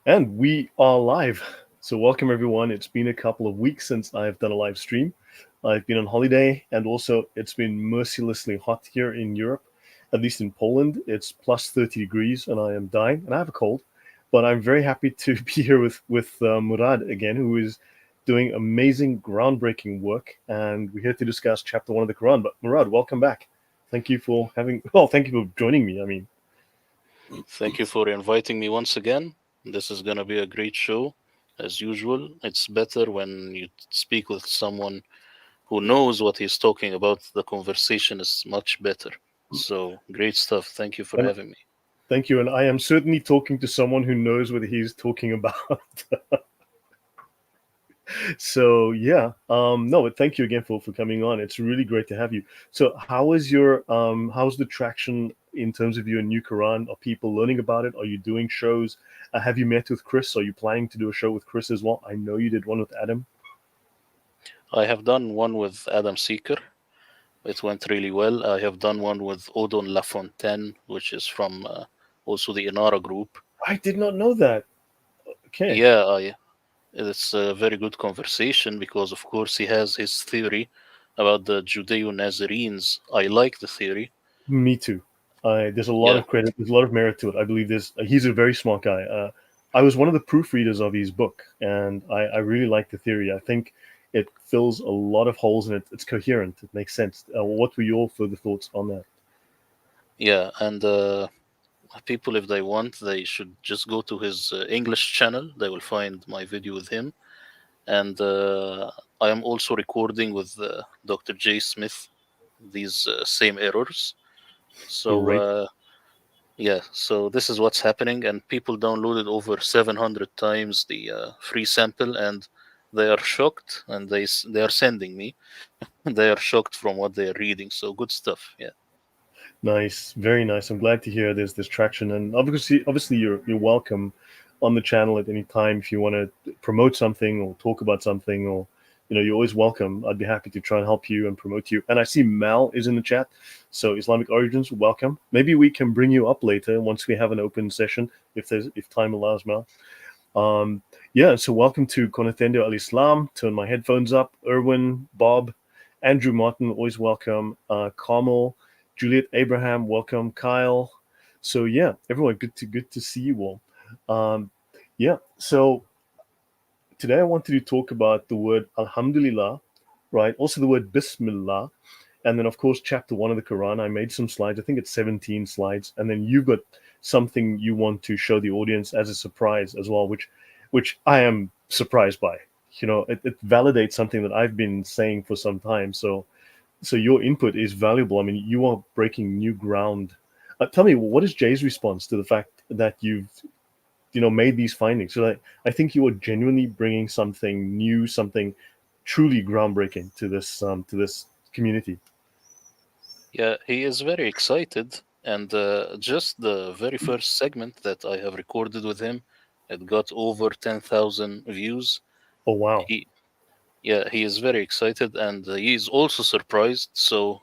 And we are live. So, welcome everyone. It's been a couple of weeks since I've done a live stream. I've been on holiday, and also it's been mercilessly hot here in Europe, at least in Poland. It's plus 30 degrees, and I am dying, and I have a cold. But I'm very happy to be here with Murad again, who is doing amazing, groundbreaking work. And we're here to discuss chapter one of the Quran. But Murad, welcome back. Thank you for thank you for joining me. I mean, Thank you for inviting me once again. This is going to be a great show. As usual, it's better when you speak with someone who knows what he's talking about. The conversation is much better. So, great stuff. Thank you for and having me. thank you. And I am certainly talking to someone who knows what he's talking about. So yeah, no, but thank you again for coming on. It's really great to have you. So how's the traction in terms of your new Quran? Are people learning about it? Are you doing shows? Have you met with Chris? Are you planning to do a show with Chris as well? I know you did one with Adam. I have done one with Adam Seeker. It went really well. I have done one with Odon Lafontaine, which is from also the Inara group. I did not know that. Okay, Yeah, it's a very good conversation because, of course, he has his theory about the Judeo Nazarenes. I like the theory. me too. There's a lot Yeah, of credit. There's a lot of merit to it. I believe there's. He's a very smart guy. I was one of the proofreaders of his book, and I really like the theory. I think it fills a lot of holes and it's coherent. It makes sense. What were your further thoughts on that? yeah. And people, if they want, they should just go to his English channel. They will find my video with him. And I am also recording with Dr. J. Smith these same errors. So, Great. yeah, so this is what's happening, and people downloaded over 700 times the free sample, and they are shocked, and they are sending me. They are shocked from what they are reading. So good stuff. Yeah, Nice, very nice. I'm glad to hear there's this traction, and obviously you're welcome on the channel at any time if you want to promote something or talk about something, or you're always welcome. I'd be happy to try and help you and promote you. And I see Mal is in the chat, so Islamic Origins, welcome. Maybe we can bring you up later once we have an open session if time allows, Mal. Yeah, so welcome to Conatendo Al Islam. Turn my headphones up. Erwin, Bob, Andrew Martin, always welcome. Carmel, Juliet Abraham, welcome. Kyle. So yeah, everyone, good to see you all. Um, yeah, so today I wanted to talk about the word Alhamdulillah, right? Also the word Bismillah, and then of course chapter one of the Quran. I made some slides. I think it's 17 slides, and then you've got something you want to show the audience as a surprise as well, which I am surprised by. It validates something that I've been saying for some time. So your input is valuable. I mean, you are breaking new ground. Tell me, what is Jay's response to the fact that you've made these findings? So I think you are genuinely bringing something new, something truly groundbreaking to this community. yeah. He is very excited, and just the very first segment that I have recorded with him, it got over 10,000 views. Oh wow. He, yeah, he is very excited, and he is also surprised. So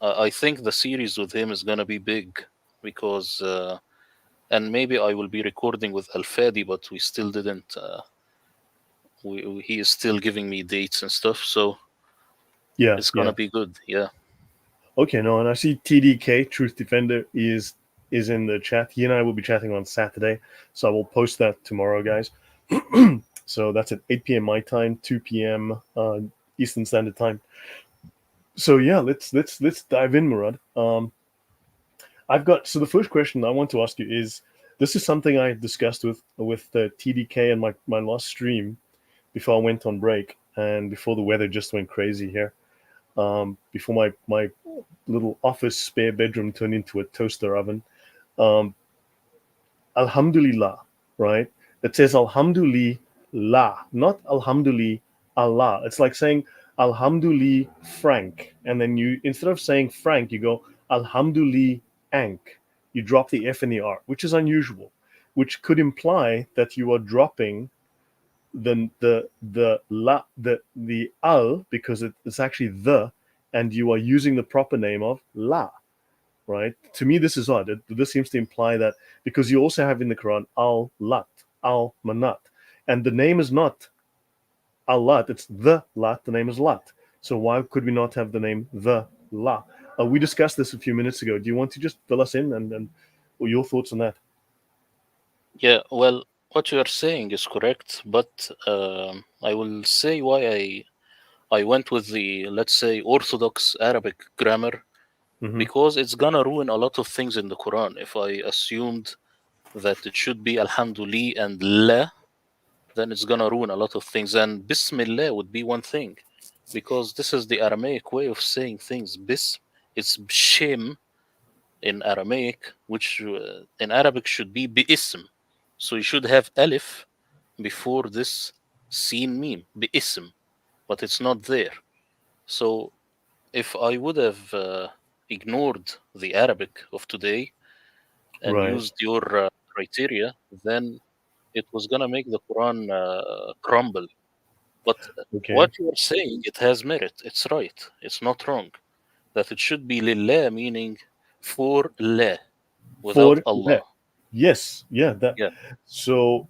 I think the series with him is gonna be big because, and maybe I will be recording with Al Fadi, but we still didn't. He is still giving me dates and stuff, so Yeah, it's gonna yeah. be good. Yeah, Okay, no, and I see TDK Truth Defender is in the chat. He and I will be chatting on Saturday, so I will post that tomorrow, guys. So that's at 8 p.m. my time, 2 p.m. Eastern Standard Time. So yeah, let's dive in, Murad. I've got so the first question I want to ask you is this is something I discussed with TDK in my last stream before I went on break and before the weather just went crazy here. Before my little office spare bedroom turned into a toaster oven. Um, Alhamdulillah, right? It says Alhamdulillah, not Alhamdulillah Allah. It's like saying Alhamdulillah Frank, and then you instead of saying Frank, you go Alhamdulillah Ank. You drop the F and the R, which is unusual, which could imply that you are dropping the al because it's actually the, and you are using the proper name of la. right? To me, this is odd. This seems to imply that because you also have in the Quran Al-Lat, Al-Manat, and the name is not Al-Lat, it's the Lat, the name is Lat. So why could we not have the name the La? We discussed this a few minutes ago. Do you want to just fill us in and or your thoughts on that? Yeah, well, what you are saying is correct, but I will say why I went with the, let's say, orthodox Arabic grammar, Mm-hmm. because it's gonna ruin a lot of things in the Quran. If I assumed that it should be Alhamdulillah and La, then it's gonna ruin a lot of things. And Bismillah would be one thing, because this is the Aramaic way of saying things. It's Shem in Aramaic, which in Arabic should be Bi'ism. So you should have Alif before this Sin Mim, Bi'ism, but it's not there. So if I would have ignored the Arabic of today and Right. used your criteria, then it was gonna make the Quran crumble. But what Okay. you are saying, it has merit. It's right. It's not wrong. That it should be lillah, meaning for Allah, without For Allah. that. Yes. Yeah. That. Yeah. So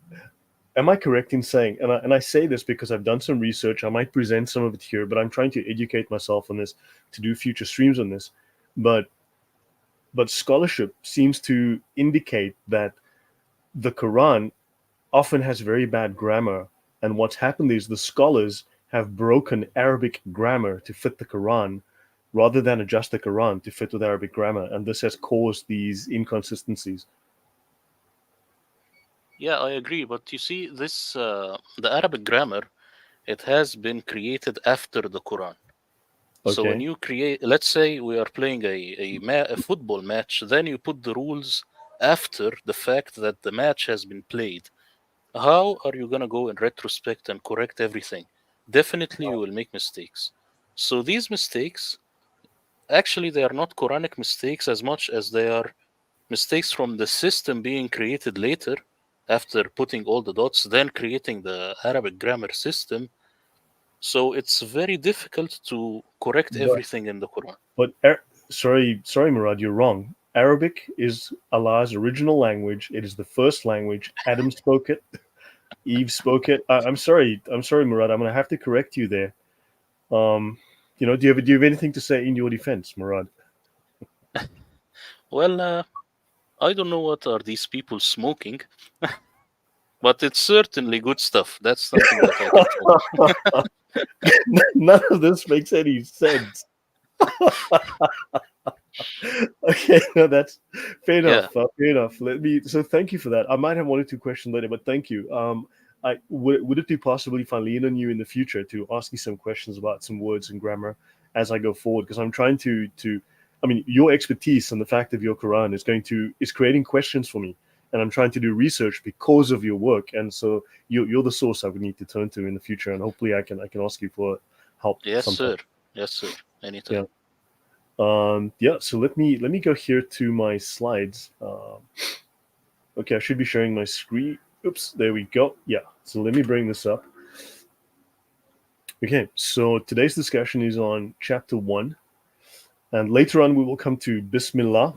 am I correct in saying, and I say this because I've done some research, I might present some of it here, but I'm trying to educate myself on this to do future streams on this. But scholarship seems to indicate that the Quran often has very bad grammar, and what's happened is the scholars have broken Arabic grammar to fit the Quran rather than adjust the Quran to fit with Arabic grammar, and this has caused these inconsistencies. Yeah, I agree. But you see, this the Arabic grammar, it has been created after the Quran. So when Okay. you create, let's say we are playing a football match, then you put the rules after the fact that the match has been played. How are you going to go in retrospect and correct everything? Definitely you will make mistakes. So these mistakes, actually, they are not Quranic mistakes as much as they are mistakes from the system being created later after putting all the dots, then creating the Arabic grammar system. So it's very difficult to correct But everything in the Quran. but sorry, Murad, you're wrong. Arabic is Allah's original language. It is the first language. Adam spoke it. Eve spoke it. I'm sorry. I'm sorry, Murad. I'm gonna have to correct you there. Um, do you have anything to say in your defense, Murad? Well, I don't know what are these people smoking, but it's certainly good stuff. That's something that I can tell you. None of this makes any sense. Okay, no, that's fair Yeah. enough. Fair enough. So thank you for that. I might have one or two questions later, but thank you. Would it be possible if I lean on you in the future to ask you some questions about some words and grammar as I go forward? Because I'm trying I mean, your expertise and the fact of your Quran is creating questions for me, and I'm trying to do research because of your work, and so you're the source I would need to turn to in the future, and hopefully I can ask you for help Yes, sometime. sir. Yes, sir. Yeah. Anytime. Yeah, so let me go here to my slides. Okay, I should be sharing my screen. Oops, there we go. Yeah, so let me bring this up. Okay, so today's discussion is on chapter 1, and later on we will come to Bismillah.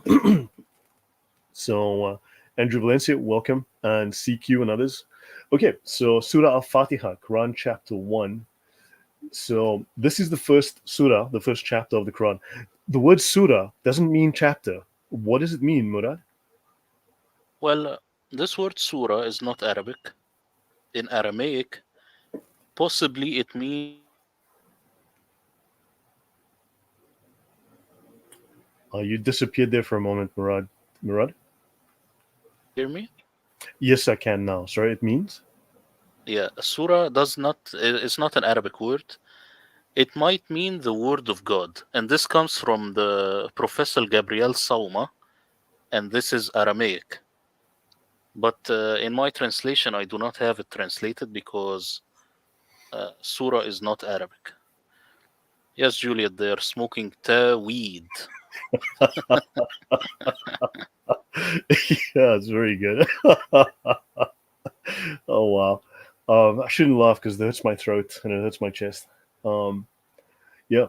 So, Andrew Valencia, welcome, and CQ and others. Okay, so Surah Al Fatiha, Quran chapter 1. So, this is the first surah, the first chapter of the Quran. The word surah doesn't mean chapter. What does it mean, Murad? Well, this word surah is not Arabic. In Aramaic, possibly it means You disappeared there for a moment, Murad. Murad? hear me? Yes, I can now. Sorry, it means? Yeah, surah does not it's not an Arabic word. It might mean the word of God. And this comes from the Professor Gabriel Sauma, and this is Aramaic. But in my translation, I do not have it translated because surah is not Arabic. Yes, Juliet, they are smoking weed. Yeah, it's very good. Oh, wow. I shouldn't laugh because it hurts my throat and it hurts my chest. Um, yeah.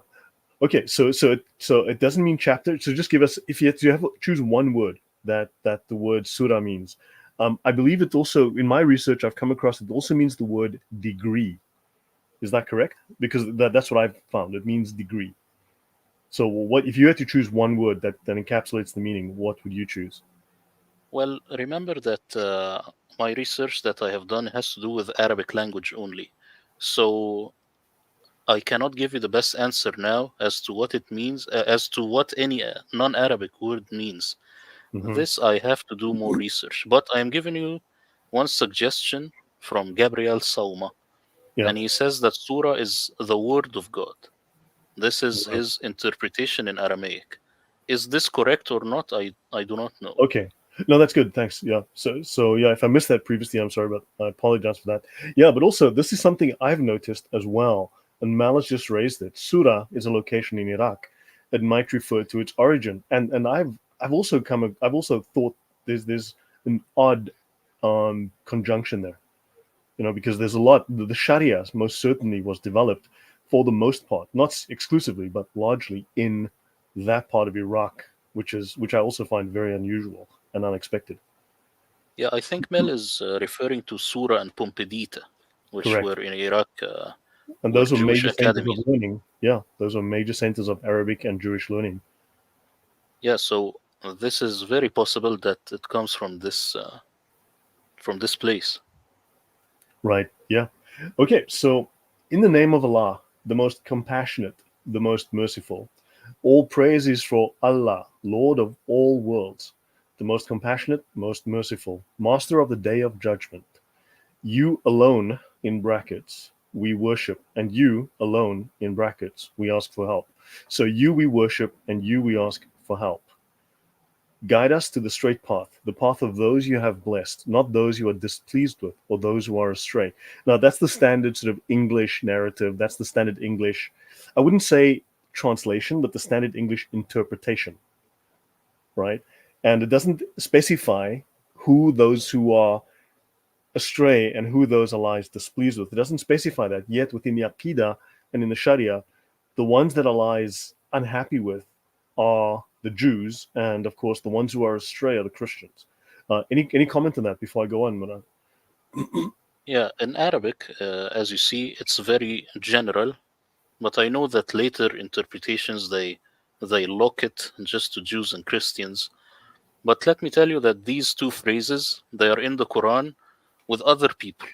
Okay, so it doesn't mean chapter. So just give us, if you have to choose one word that the word surah means. I believe it also, in my research, I've come across it also means the word degree. Is that correct? Because that's what I've found. It means degree. So what if you had to choose one word that encapsulates the meaning? What would you choose? Well, remember that my research that I have done has to do with Arabic language only. So I cannot give you the best answer now as to what it means, as to what any non-Arabic word means. Hmm. This I have to do more research. But I am giving you one suggestion from Gabriel Sauma, Yeah. and he says that Surah is the word of God. This is Wow. his interpretation in Aramaic. Is this correct or not? I do not know. Okay. No, that's good. Thanks. Yeah. So yeah, if I missed that previously, I'm sorry, but I apologize for that. Yeah, but also this is something I've noticed as well, and Malice just raised it. Surah is a location in Iraq. It might refer to its origin, and I've also thought there's an odd conjunction there. Because there's a lot. The Sharia most certainly was developed for the most part, not exclusively, but largely in that part of Iraq, which I also find very unusual and unexpected. Yeah, I think Mel is referring to Surah and Pumbedita, which Correct. were in Iraq, And were those were Jewish major centers of academies. learning. Yeah, those were major centers of Arabic and Jewish learning. Yeah, so this is very possible that it comes from this place. Right. Yeah. Okay. So, in the name of Allah, the most compassionate, the most merciful, all praise is for Allah, Lord of all worlds, the most compassionate, most merciful, master of the day of judgment. You alone, in brackets, we worship, and you alone, in brackets, we ask for help. So, you we worship, and you we ask for help. Guide us to the straight path, the path of those you have blessed, not those you are displeased with or those who are astray. Now, that's the standard sort of English narrative. That's the standard English, I wouldn't say translation, but the standard English interpretation, right? And it doesn't specify who those who are astray and who those Allah is displeased with. It doesn't specify that. Yet within the Aqidah and in the Sharia, the ones that Allah is unhappy with are the Jews, and of course the ones who are astray are the Christians. Any comment on that before I go on, Murad? Yeah, in Arabic, as you see, it's very general, but I know that later interpretations they lock it just to Jews and Christians. But let me tell you that these two phrases they are in the Quran with other people,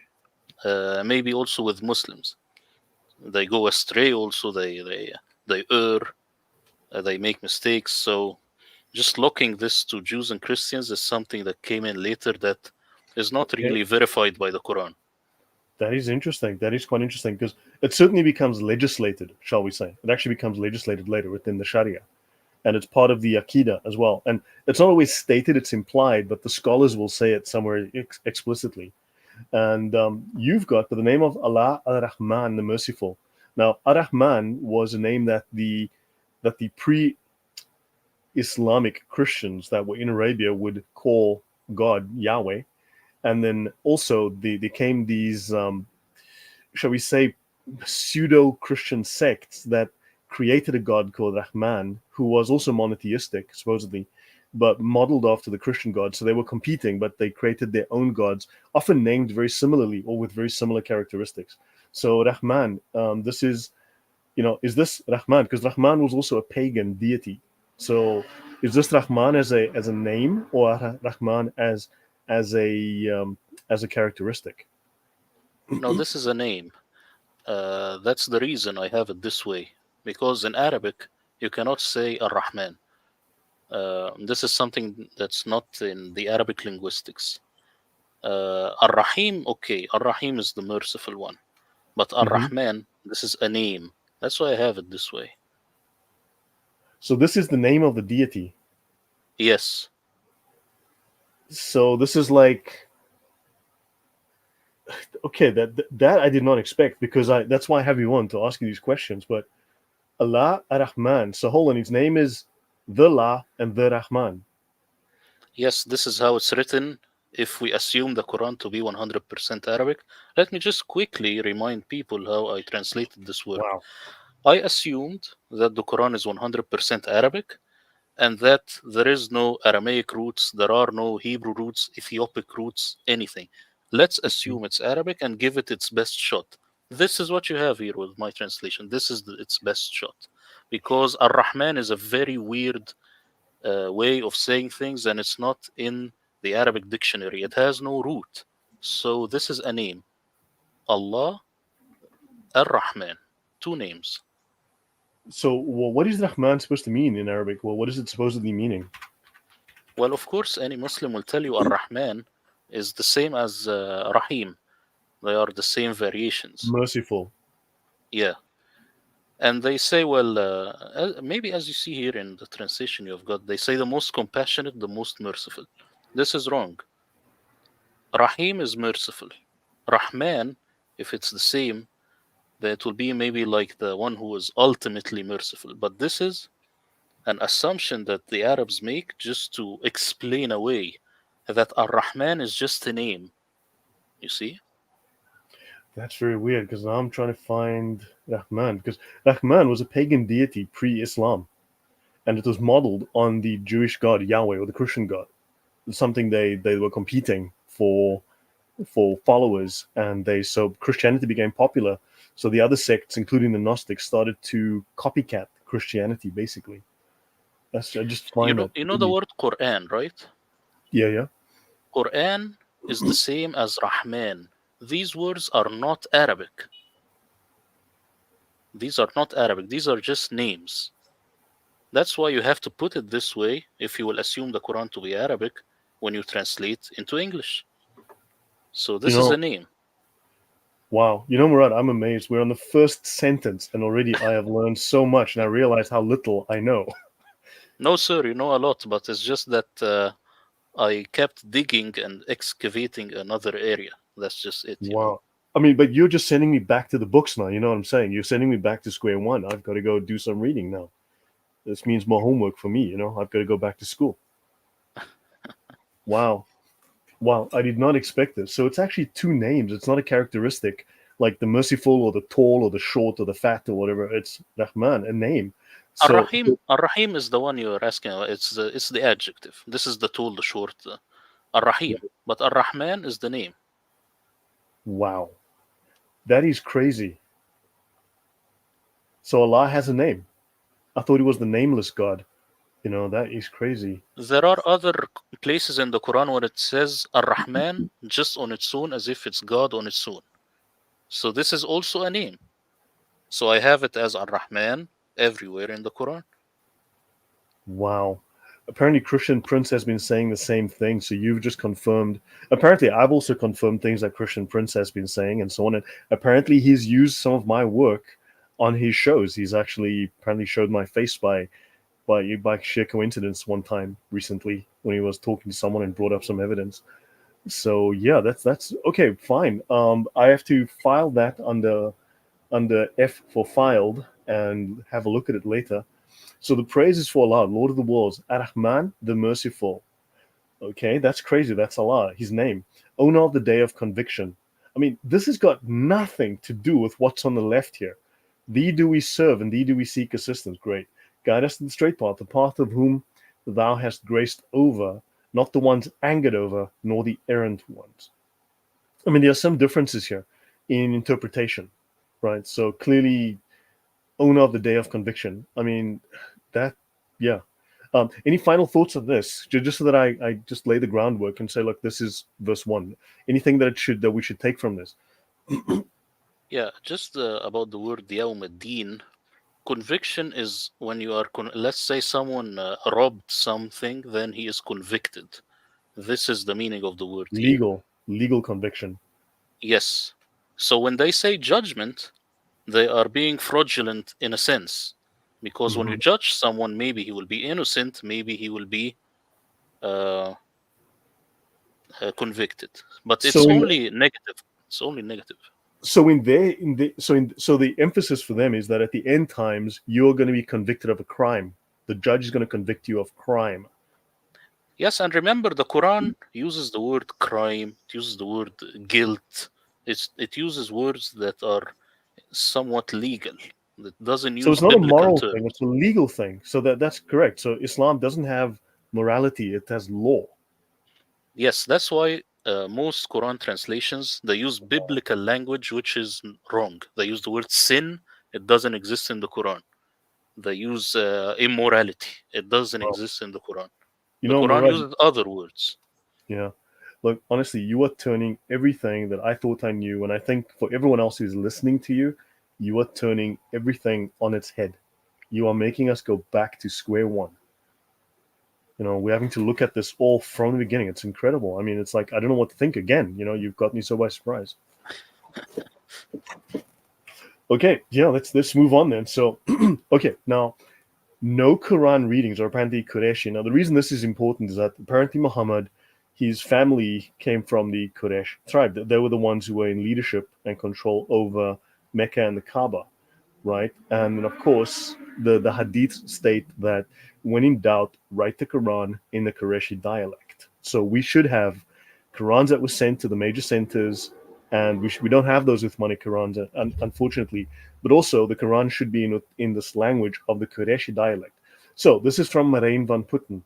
maybe also with Muslims. They go astray, also they err, they make mistakes. So just locking this to Jews and Christians is something that came in later that is not Okay, really verified by the Quran. that is interesting. That is quite interesting because it certainly becomes legislated, shall we say? It actually becomes legislated later within the Sharia, and it's part of the Aqidah as well. And it's not always stated; it's implied, but the scholars will say it somewhere explicitly. And you've got by the name of Allah Ar-Rahman, the Merciful. Now, Ar-Rahman was a name that the pre-Islamic Christians that were in Arabia would call God Yahweh, and then also they came these, shall we say, pseudo-Christian sects that created a god called Rahman, who was also monotheistic, supposedly, but modeled after the Christian god. So they were competing, but they created their own gods, often named very similarly or with very similar characteristics. So Rahman, is this Rahman? Because Rahman was also a pagan deity. So is this Rahman as a name or Rahman as a characteristic? No, this is a name. That's the reason I have it this way. Because in Arabic, you cannot say Ar-Rahman. This is something that's not in the Arabic linguistics. Ar-Rahim, okay, Ar-Rahim is the merciful one. But Hmm. Ar-Rahman, this is a name. That's why I have it this way. So this is the name of the deity. Yes. So this is like, okay, that I did not expect, because that's why I have you on to ask you these questions. But Allah Ar-Rahman. So hold on, his name is the La and the Rahman. Yes, this is how it's written if we assume the Quran to be 100% Arabic. Let me just quickly remind people how I translated this word. Wow. I assumed that the Quran is 100% Arabic and that there is no Aramaic roots, there are no Hebrew roots, Ethiopic roots, anything. Let's assume it's Arabic and give it its best shot. This is what you have here with my translation. This is its best shot. Because Ar Rahman is a very weird way of saying things and it's not in the Arabic dictionary. It has no root. So this is a name Allah Ar Rahman. Two names. So, well, what is Rahman supposed to mean in Arabic? Well, what is it supposedly meaning? Well, of course, any Muslim will tell you Ar Rahman is the same as Rahim. They are the same variations. Merciful. Yeah. And they say, well, maybe as you see here in the translation you've got, they say the most compassionate, the most merciful. This is wrong. Rahim is merciful. Rahman, if it's the same, then it will be maybe like the one who is ultimately merciful. But this is an assumption that the Arabs make just to explain away that Ar-Rahman is just a name. You see? That's very weird because now I'm trying to find Rahman because Rahman was a pagan deity pre-Islam, and it was modeled on the Jewish god Yahweh or the Christian god. Something they were competing for followers, and they so Christianity became popular. So the other sects, including the Gnostics, started to copycat Christianity. Basically, that's I just You find know, that you know the pretty. word Quran, right? Yeah, yeah. Quran is the same as Rahman. These words are not Arabic. These are not Arabic. These are just names. That's why you have to put it this way if you will assume the Quran to be Arabic when you translate into English. So You this is a know, name. wow. You know, Murad, I'm amazed. We're on the first sentence, and already I have learned so much, and I realize how little I know. No, sir, you know a lot, but it's just that I kept digging and excavating another area. That's just it. Wow. I mean, but you're just sending me back to the books now. You know what I'm saying? You're sending me back to square one. I've got to go do some reading now. This means more homework for me. You know, I've got to go back to school. Wow. Wow. I did not expect this. So it's actually two names. It's not a characteristic like the merciful or the tall or the short or the fat or whatever. It's Rahman, a name. So, Ar-Rahim is the one you're asking about. It's the adjective. This is the tall, the short. Ar-Rahim. But Ar-Rahman is the name. wow. That is crazy. So Allah has a name. I thought he was the nameless God. You know, that is crazy. There are other places in the Quran where it says Ar-Rahman just on its own as if it's God on its own. So this is also a name. So I have it as Ar-Rahman everywhere in the Quran. Wow. Apparently, Christian Prince has been saying the same thing. So you've just confirmed. Apparently, I've also confirmed things that Christian Prince has been saying and so on. And apparently, he's used some of my work on his shows. He's actually apparently showed my face by sheer coincidence one time recently when he was talking to someone and brought up some evidence. So yeah, that's okay. Fine. I have to file that under F for filed and have a look at it later. So the praise is for Allah, Lord of the worlds, Ar-Rahman, the merciful. Okay, that's crazy. That's Allah, his name. Owner of the day of conviction. I mean, this has got nothing to do with what's on the left here. Thee do we serve, and thee do we seek assistance. Great. Guide us to the straight path, the path of whom thou hast graced over, not the ones angered over, nor the errant ones. I mean, there are some differences here in interpretation, right? So clearly, owner of the day of conviction. I mean, that, yeah. Any final thoughts on this? Just so that I just lay the groundwork and say, look, this is verse one. Anything that we should take from this? Yeah, just about the word Yawm ad-Din. Conviction is when you are, let's say someone robbed something, then he is convicted. This is the meaning of the word here. Legal conviction. Yes. So when they say judgment, they are being fraudulent in a sense. Because when you Mhm. judge someone, maybe he will be innocent, maybe he will be uh, convicted. But it's So in only negative. It's only negative. so in their in the so in so the emphasis for them is that at the end times you're going to be convicted of a crime. The judge is going to convict you of crime. Yes, and remember the Quran uses the word crime, it uses the word guilt. It uses words that are somewhat legal. It doesn't So use it's not a biblical moral terms. thing; it's a legal thing. So that's correct. So Islam doesn't have morality; it has law. Yes, that's why most Quran translations they use biblical language, which is wrong. They use the word sin; it doesn't exist in the Quran. They use immorality; it doesn't Wow. exist in the Quran. You The know, Quran Murad. uses other words. Yeah. Look, honestly, you are turning everything that I thought I knew, and I think for everyone else who's listening to you, you are turning everything on its head. You are making us go back to square one. We're having to look at this all from the beginning. It's incredible. I mean, it's like I don't know what to think again. You've got me so by surprise. Okay, yeah, let's move on then. So, okay, now no Quran readings are apparently Qurayshi. Now, the reason this is important is that apparently Muhammad, his family came from the Quraysh tribe. They were the ones who were in leadership and control over Mecca and the Kaaba, right? And then, of course, the Hadith state that when in doubt, write the Quran in the Qurayshi dialect. So we should have Qurans that were sent to the major centers, and we don't have those Uthmani Qurans, unfortunately. But also, the Quran should be in this language of the Qurayshi dialect. So this is from Marijn van Putten.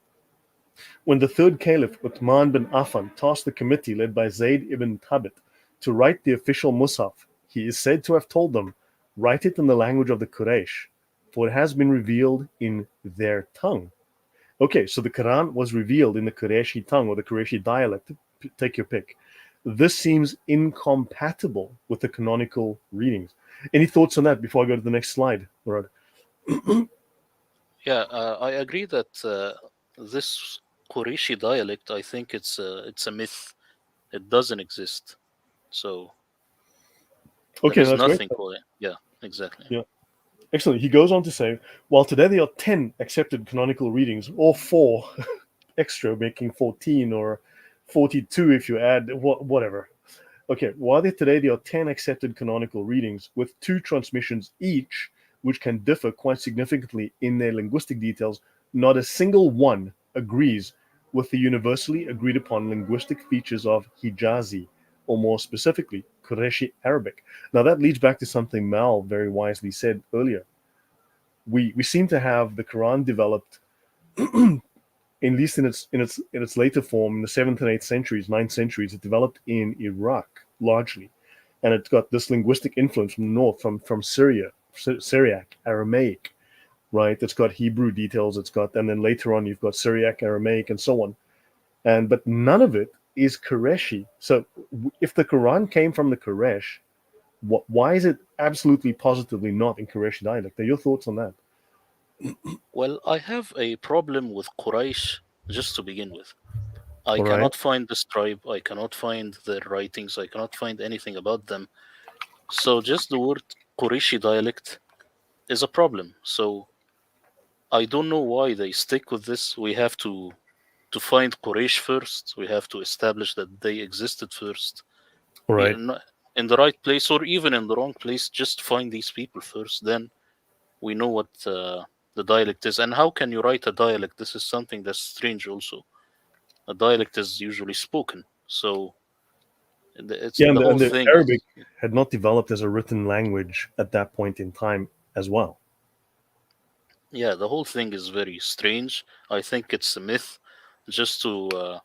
When the third caliph, Uthman bin Affan, tasked the committee led by Zayd ibn Thabit to write the official Mus'haf, he is said to have told them, write it in the language of the Quraysh, for it has been revealed in their tongue. Okay, so the Quran was revealed in the Qurayshi tongue or the Qurayshi dialect. Take your pick. This seems incompatible with the canonical readings. Any thoughts on that before I go to the next slide, Murad? Yeah, I agree that this Qurayshi dialect, I think it's a myth. It doesn't exist. So there Okay, is that's great. nothing called it. Yeah, exactly. Yeah. Excellent. He goes on to say, while today there are 10 accepted canonical readings, or 4 extra, making 14 or 42 if you add whatever. Okay, while today there are 10 accepted canonical readings with 2 transmissions each, which can differ quite significantly in their linguistic details, not a single one agrees with the universally agreed upon linguistic features of Hijazi, or more specifically, Qurayshi Arabic. Now that leads back to something Mal very wisely said earlier. We seem to have the Quran developed, at least in its later form, in the 7th and 8th centuries, 9th centuries. It developed in Iraq largely, and it's got this linguistic influence from the north, from Syria, Syriac, Aramaic, right? It's got Hebrew details. It's got, and then later on you've got Syriac, Aramaic, and so on. And but none of it is Qurayshi. So if the Quran came from the Quraysh, why is it absolutely positively not in Qurayshi dialect? Are your thoughts on that? Well, I have a problem with Quraysh just to begin with. I All right. cannot find this tribe. I cannot find their writings. I cannot find anything about them. So just the word Qurayshi dialect is a problem. So I don't know why they stick with this. We have to find Quraysh first. We have to establish that they existed first. All right. In in the right place or even in the wrong place, just find these people first. Then we know what the dialect is. And how can you write a dialect? This is something that's strange also. A dialect is usually spoken. So it's Yeah, the and whole the thing Arabic is, had not developed as a written language at that point in time as well. yeah, the whole thing is very strange. I think it's a myth just to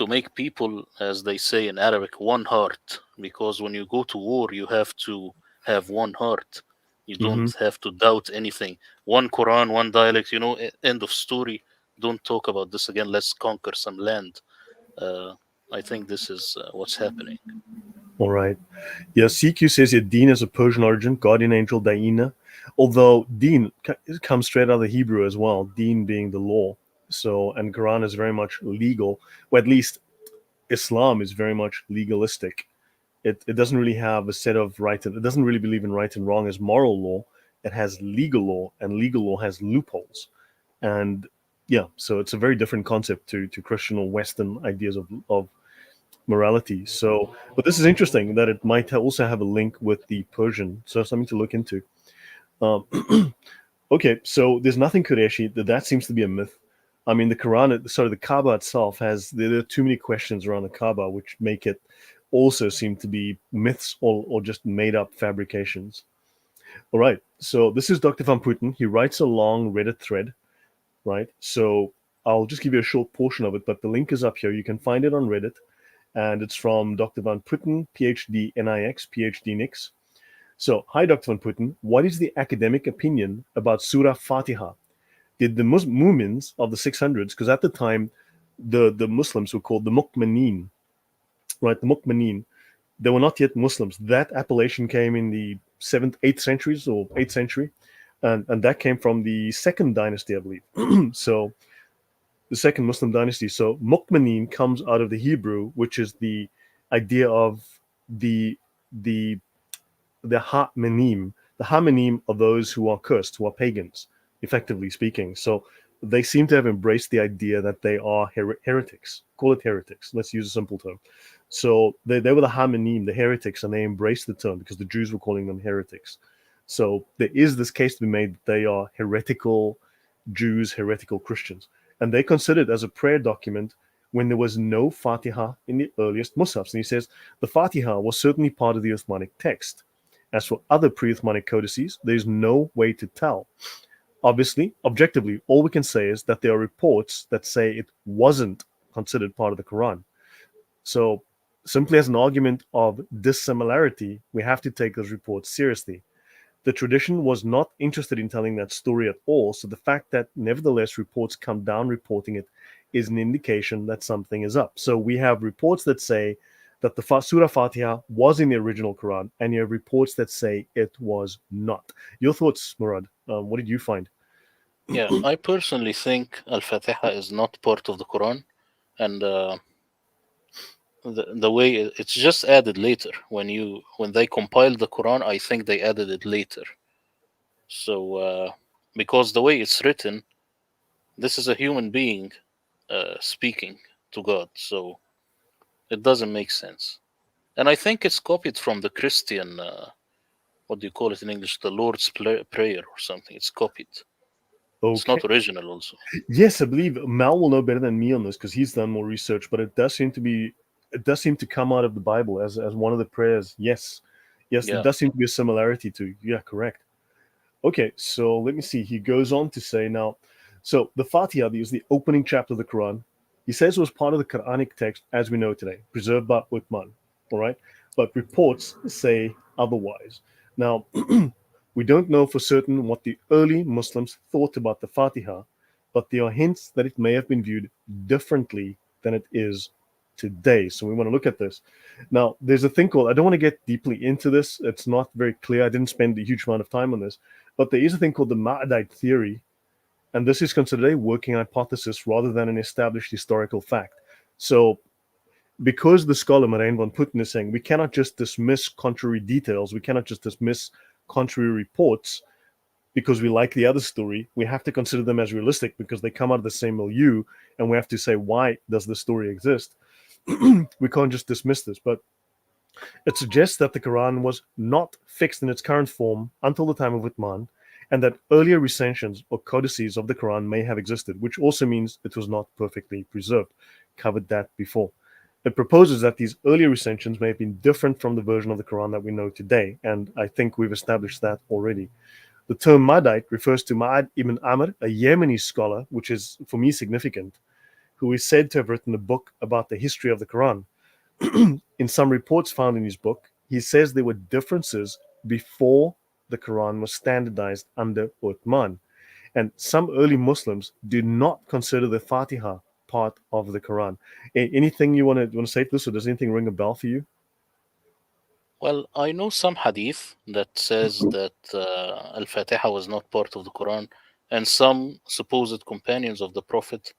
make people, as they say in Arabic, one heart. Because when you go to war, you have to have one heart. You Hmm. don't have to doubt anything. One Quran, one dialect, end of story. Don't talk about this again. Let's conquer some land. Uh, I think this is what's happening. All right. Yeah, CQ says here Deen is a Persian origin, guardian angel Daina. Although Deen comes straight out of the Hebrew as well, Deen being the law. So, and Quran is very much legal, or at least Islam is very much legalistic. It doesn't really have a set of right and it doesn't really believe in right and wrong as moral law. It has legal law, and legal law has loopholes. And yeah, so it's a very different concept to Christian or Western ideas of morality. So, but this is interesting that it might also have a link with the Persian. So something to look into. Um, okay, so there's nothing Qureshi. That seems to be a myth. I mean, the Quran, sorry, the Kaaba itself there are too many questions around the Kaaba, which make it also seem to be myths or just made up fabrications. All right. So this is Dr. Van Putten. He writes a long Reddit thread, right? So I'll just give you a short portion of it, but the link is up here. You can find it on Reddit, and it's from Dr. Van Putten, PhD NIX, PhD Nix. So, hi, Dr. Van Putten. What is the academic opinion about Surah Fatiha? Did the Mu'mins of the 600s, because at the time the Muslims were called the Mu'mineen, right? The Mu'mineen, they were not yet Muslims. That appellation came in the 7th, 8th centuries or 8th century, and that came from the second dynasty, I believe. So, the second Muslim dynasty. So, Mu'mineen comes out of the Hebrew, which is the idea of the the the ha-menim. The ha-menim are those who are cursed, who are pagans, effectively speaking. So they seem to have embraced the idea that they are heretics. Call it heretics. Let's use a simple term. So they were the ha-menim, the heretics, and they embraced the term because the Jews were calling them heretics. So there is this case to be made that they are heretical Jews, heretical Christians. And they consider it as a prayer document when there was no Fatiha in the earliest Musafs. And he says the Fatiha was certainly part of the Uthmanic text. As for other pre-Uthmanic codices, there's no way to tell. Obviously, objectively, all we can say is that there are reports that say it wasn't considered part of the Quran. So, simply as an argument of dissimilarity, we have to take those reports seriously. The tradition was not interested in telling that story at all, so the fact that nevertheless reports come down reporting it is an indication that something is up. So we have reports that say that the Surah Fatiha was in the original Quran, and you have reports that say it was not. Your thoughts, Murad? What did you find? Yeah, I personally think Al Fatiha is not part of the Quran, and the way it's just added later when they compiled the Quran. I think they added it later. So because the way it's written, this is a human being speaking to God, so it doesn't make sense. And I think it's copied from the Christian. What do you call it in English? The Lord's Prayer or something. It's copied. It's Okay. not original, also. Yes, I believe Mal will know better than me on this because he's done more research. But it does seem to come out of the Bible as one of the prayers. Yes, yes, there Yeah. does seem to be a similarity to. Yeah, correct. Okay, so let me see. He goes on to say now, so the Fatiha is the opening chapter of the Quran. He says it was part of the Quranic text as we know today, preserved by Uthman. All right, but reports say otherwise. Now, we don't know for certain what the early Muslims thought about the Fatiha, but there are hints that it may have been viewed differently than it is today. So we want to look at this. Now, there's a thing called, I don't want to get deeply into this. It's not very clear. I didn't spend a huge amount of time on this, but there is a thing called the Ma'adite theory, and this is considered a working hypothesis rather than an established historical fact. So, because the scholar Marijn van Putten is saying we cannot just dismiss contrary details, we cannot just dismiss contrary reports because we like the other story, we have to consider them as realistic because they come out of the same milieu, and we have to say, why does this story exist? We can't just dismiss this, but it suggests that the Quran was not fixed in its current form until the time of Uthman, and that earlier recensions or codices of the Quran may have existed, which also means it was not perfectly preserved. Covered that before. It proposes that these earlier recensions may have been different from the version of the Quran that we know today, and I think we've established that already. The term Madite refers to Ma'ad ibn Amr, a Yemeni scholar, which is for me significant, who is said to have written a book about the history of the Quran. In some reports found in his book, he says there were differences before the Quran was standardized under Uthman. And some early Muslims do not consider the Fatiha part of the Quran. Anything you want to say to this, or does anything ring a bell for you? Well, I know some hadith that says that Al Fatiha was not part of the Quran, and some supposed companions of the Prophet,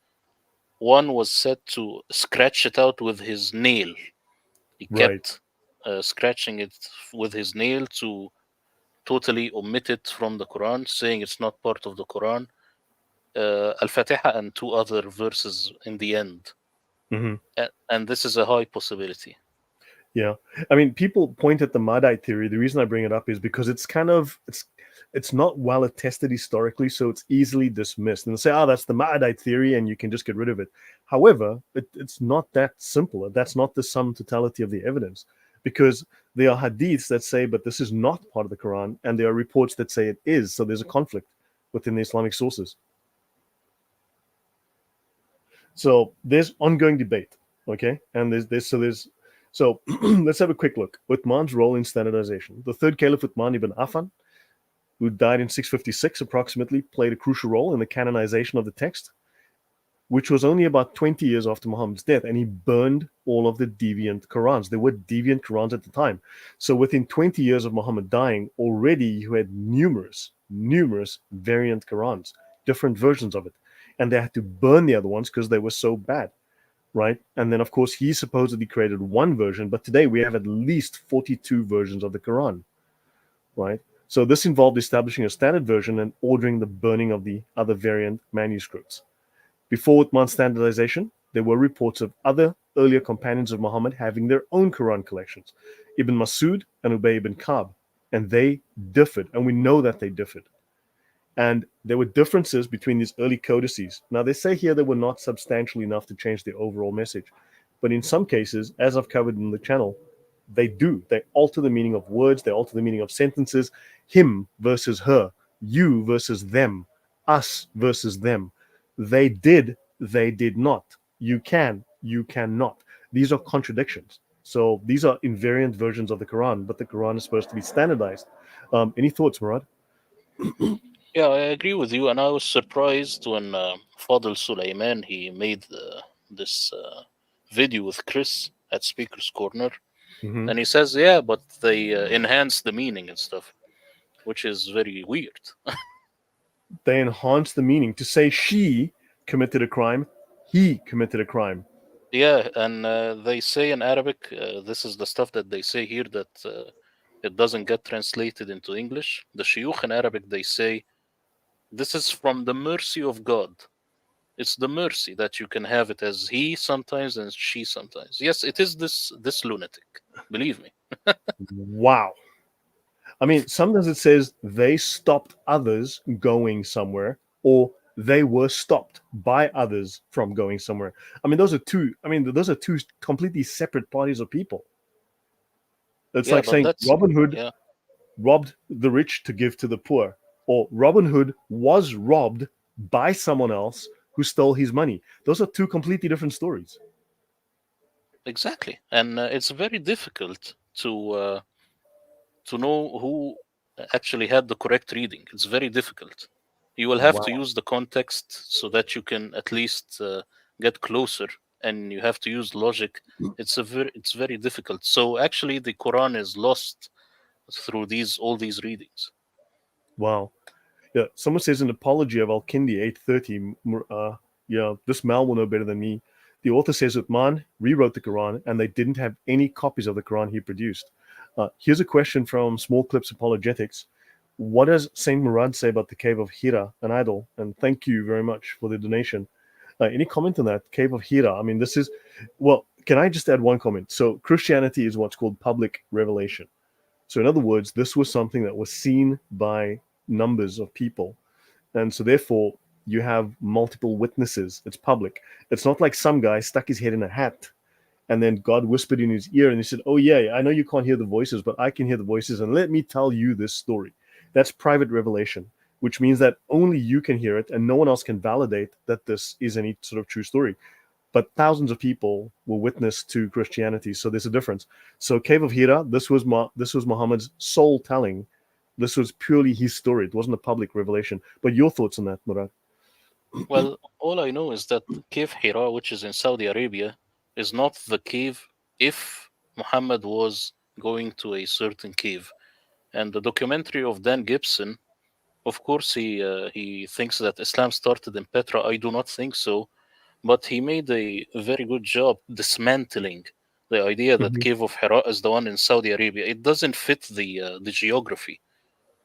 one was said to scratch it out with his nail. He Right. kept scratching it with his nail to totally omit it from the Quran, saying it's not part of the Quran. Al Fatiha and two other verses in the end. Hmm. And this is a high possibility. Yeah, I mean, people point at the Madite theory. The reason I bring it up is because it's not well attested historically, so it's easily dismissed. And they say, "Oh, that's the Madite theory," and you can just get rid of it. However, it's not that simple. That's not the sum totality of the evidence. because there are hadiths that say, but this is not part of the Quran, and there are reports that say it is. So there's a conflict within the Islamic sources. So there's ongoing debate, okay? And so let's have a quick look. Uthman's role in standardization. The third caliph Uthman ibn Affan, who died in 656 approximately, played a crucial role in the canonization of the text, which was only about 20 years after Muhammad's death, and he burned all of the deviant Qurans. There were deviant Qurans at the time. So within 20 years of Muhammad dying, already you had numerous variant Qurans, different versions of it. And they had to burn the other ones because they were so bad, right? And then, of course, he supposedly created one version, but today we have at least 42 versions of the Quran, right? So this involved establishing a standard version and ordering the burning of the other variant manuscripts. Before Uthman's standardization, there were reports of other earlier companions of Muhammad having their own Quran collections, Ibn Masud and Ubay ibn Ka'b, and they differed, and we know that they differed. And there were differences between these early codices. Now, they say here they were not substantial enough to change the overall message, but in some cases, as I've covered in the channel, they do. They alter the meaning of words, they alter the meaning of sentences, him versus her, you versus them, us versus them. They did not. You can, you cannot. These are contradictions. So these are invariant versions of the Quran, but the Quran is supposed to be standardized. Any thoughts, Murad? Yeah, I agree with you, and I was surprised when Fadl Sulaiman he made this video with Chris at Speaker's Corner, Mm-hmm. and he says, "Yeah, but they enhance the meaning and stuff," which is very weird. They enhance the meaning. To say she committed a crime, he committed a crime. Yeah, and they say in Arabic, this is the stuff that they say here that it doesn't get translated into English. The shuyukh in Arabic they say this is from the mercy of God. It's the mercy that you can have it as he sometimes and she sometimes. Yes, it is this lunatic. Believe me. Wow. I mean, sometimes it says they stopped others going somewhere, or they were stopped by others from going somewhere. I mean, those are two. I mean, those are two completely separate parties of people. It's Yeah, like but saying that's Robin Hood yeah, robbed the rich to give to the poor, or Robin Hood was robbed by someone else who stole his money. Those are two completely different stories. exactly. And it's very difficult to know who actually had the correct reading. It's very difficult. You will have to Wow. use the context so that you can at least get closer, and you have to use logic. It's very difficult. So actually, the Quran is lost through these all these readings. Wow. Yeah, someone says an apology of Al Kindi 830. Yeah, this Mal will know better than me. The author says Uthman rewrote the Quran and they didn't have any copies of the Quran he produced. Here's a question from Small Clips Apologetics. What does Saint Murad say about the cave of Hira, an idol? And thank you very much for the donation. Any comment on that? Cave of Hira. I mean, this is, well, can I just add one comment? So, Christianity is what's called public revelation. So, in other words, this was something that was seen by numbers of people. And so, therefore, you have multiple witnesses. It's public. It's not like some guy stuck his head in a hat and then God whispered in his ear and he said, "Oh, yeah, I know you can't hear the voices, but I can hear the voices. And let me tell you this story." That's private revelation, which means that only you can hear it and no one else can validate that this is any sort of true story. But thousands of people were witness to Christianity, so there's a difference. So, Cave of Hira, this was Muhammad's soul telling. This was purely his story. It wasn't a public revelation. But your thoughts on that, Murad? Well, all I know is that Cave Hira, which is in Saudi Arabia, is not the cave if Muhammad was going to a certain cave. And the documentary of Dan Gibson, of course, he thinks that Islam started in Petra. I do not think so, but he made a very good job dismantling the idea that Mm-hmm. Cave of Hira is the one in Saudi Arabia. It doesn't fit the geography,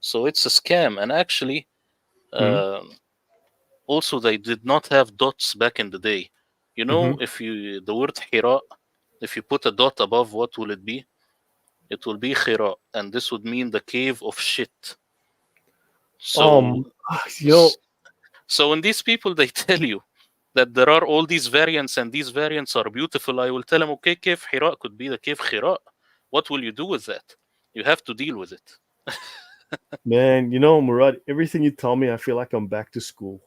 so it's a scam. And actually, uh, also they did not have dots back in the day. You Mm-hmm. know, if you the word Hira, if you put a dot above, what will it be? It will be Hira, and this would mean the cave of shit. So, Um, you know, so when these people they tell you that there are all these variants and these variants are beautiful, I will tell them, okay, cave Hira could be the cave Hira, What will you do with that? You have to deal with it. Man, Murad, everything you tell me, I feel like I'm back to school.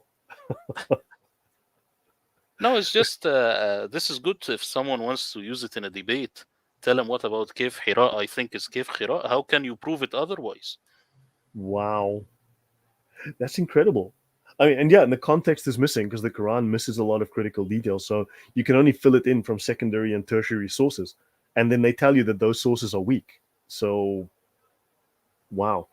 No, it's just this is good if someone wants to use it in a debate. Tell him, what about Kif Hira? I think is Kif Hira. How can you prove it otherwise? Wow. That's incredible. I mean, and yeah, and the context is missing because the Quran misses a lot of critical details. So you can only fill it in from secondary and tertiary sources. And then they tell you that those sources are weak. So, wow.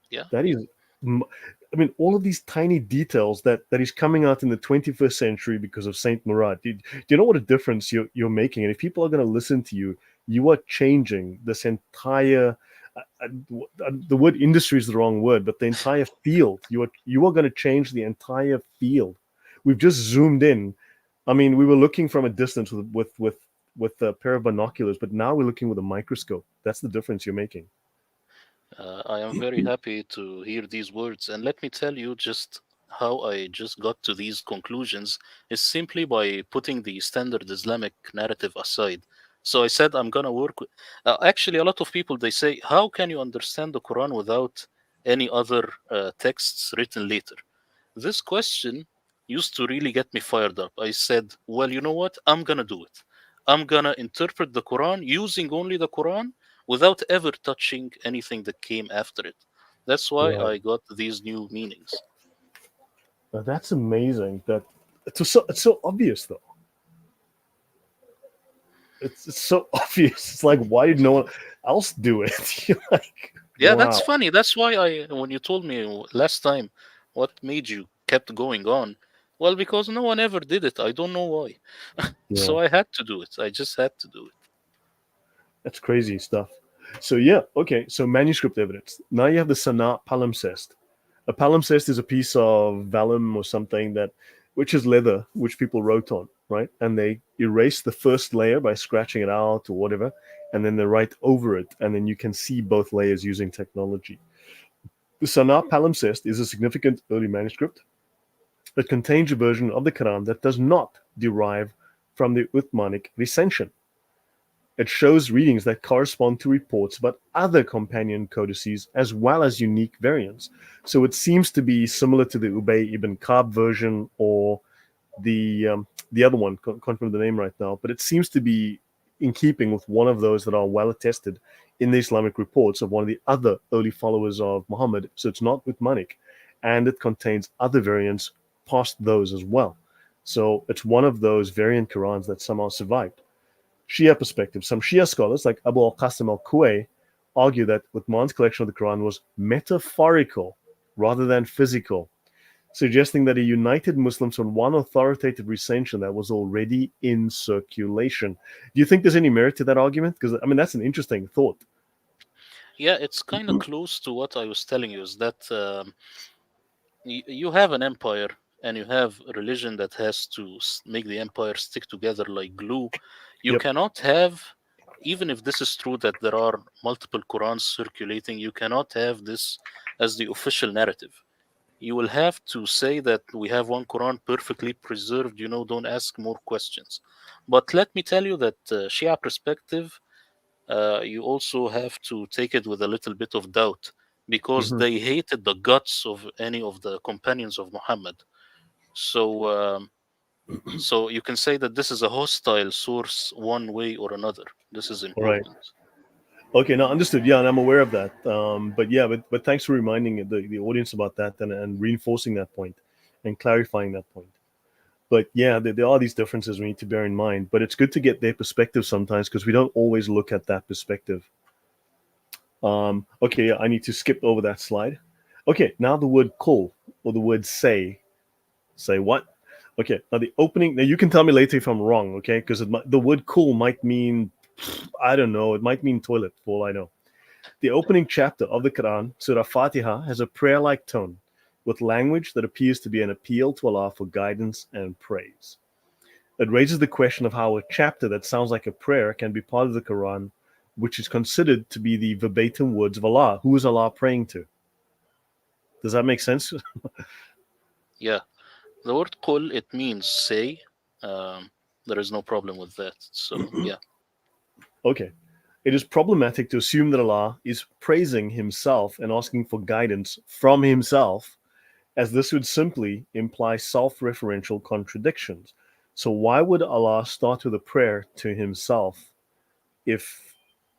Yeah. That is, I mean, all of these tiny details that is coming out in the 21st century because of Saint Murad. Do you know what a difference you're making? And if people are going to listen to you, you are changing this entire. The word industry is the wrong word, but the entire field. You are going to change the entire field. We've just zoomed in. I mean, we were looking from a distance with a pair of binoculars, but now we're looking with a microscope. That's the difference you're making. I am very happy to hear these words. And let me tell you just how I just got to these conclusions is simply by putting the standard Islamic narrative aside. So I said I'm gonna work with. Actually, a lot of people they say, how can you understand the Quran without any other texts written later? This question used to really get me fired up. I said, well, you know what? I'm gonna do it. I'm gonna interpret the Quran using only the Quran without ever touching anything that came after it. That's why Right. I got these new meanings. Now, that's amazing. It's so obvious though. It's so obvious. It's like, why did no one else do it? You're like, Yeah, that's wow. funny. That's why when you told me last time, what made you kept going on? Well, because no one ever did it. I don't know why. Yeah, So I had to do it. I just had to do it. that's crazy stuff. So yeah, okay. So manuscript evidence. Now you have the Sanat palimpsest. A palimpsest is a piece of vellum or something which is leather, which people wrote on, right? And they erase the first layer by scratching it out or whatever, and then they write over it, and then you can see both layers using technology. The Sanat palimpsest is a significant early manuscript that contains a version of the Quran that does not derive from the Uthmanic recension. It shows readings that correspond to reports about other companion codices as well as unique variants. So it seems to be similar to the Ubay ibn Ka'b version or the other one. Can't remember the name right now, but it seems to be in keeping with one of those that are well attested in the Islamic reports of one of the other early followers of Muhammad. So it's not Uthmanic, and it contains other variants past those as well. So it's one of those variant Qurans that somehow survived. Shia perspective. Some Shia scholars, like Abu al-Qasim al-Kuway, argue that Uthman's collection of the Quran was metaphorical rather than physical, suggesting that he united Muslims on one authoritative recension that was already in circulation. Do you think there's any merit to that argument? Because, I mean, that's an interesting thought. Yeah, it's kind of close to what I was telling you. Is that you have an empire and you have a religion that has to make the empire stick together like glue. You Yep. cannot have, even if this is true that there are multiple Qurans circulating, you cannot have this as the official narrative. You will have to say that we have one Quran perfectly preserved, don't ask more questions. But let me tell you that Shia perspective, you also have to take it with a little bit of doubt because Mhm. they hated the guts of any of the companions of Muhammad. So, so you can say that this is a hostile source one way or another. This is All right. important. Okay, now understood. Yeah, and I'm aware of that. But yeah, but thanks for reminding the audience about that and reinforcing that point and clarifying that point. But yeah, there are these differences we need to bear in mind. But it's good to get their perspective sometimes because we don't always look at that perspective. Okay, I need to skip over that slide. Okay, now the word call or the word say. Say what? Okay, now the opening. Now you can tell me later if I'm wrong. Okay, because the word cool might mean, I don't know. It might mean toilet for all I know. The opening chapter of the Quran, Surah Fatiha, has a prayer-like tone, with language that appears to be an appeal to Allah for guidance and praise. It raises the question of how a chapter that sounds like a prayer can be part of the Quran, which is considered to be the verbatim words of Allah. Who is Allah praying to? Does that make sense? Yeah, the word "qul" it means say. There is no problem with that. So yeah, Okay. It is problematic to assume that Allah is praising himself and asking for guidance from himself, as this would simply imply self referential contradictions. So, why would Allah start with a prayer to himself if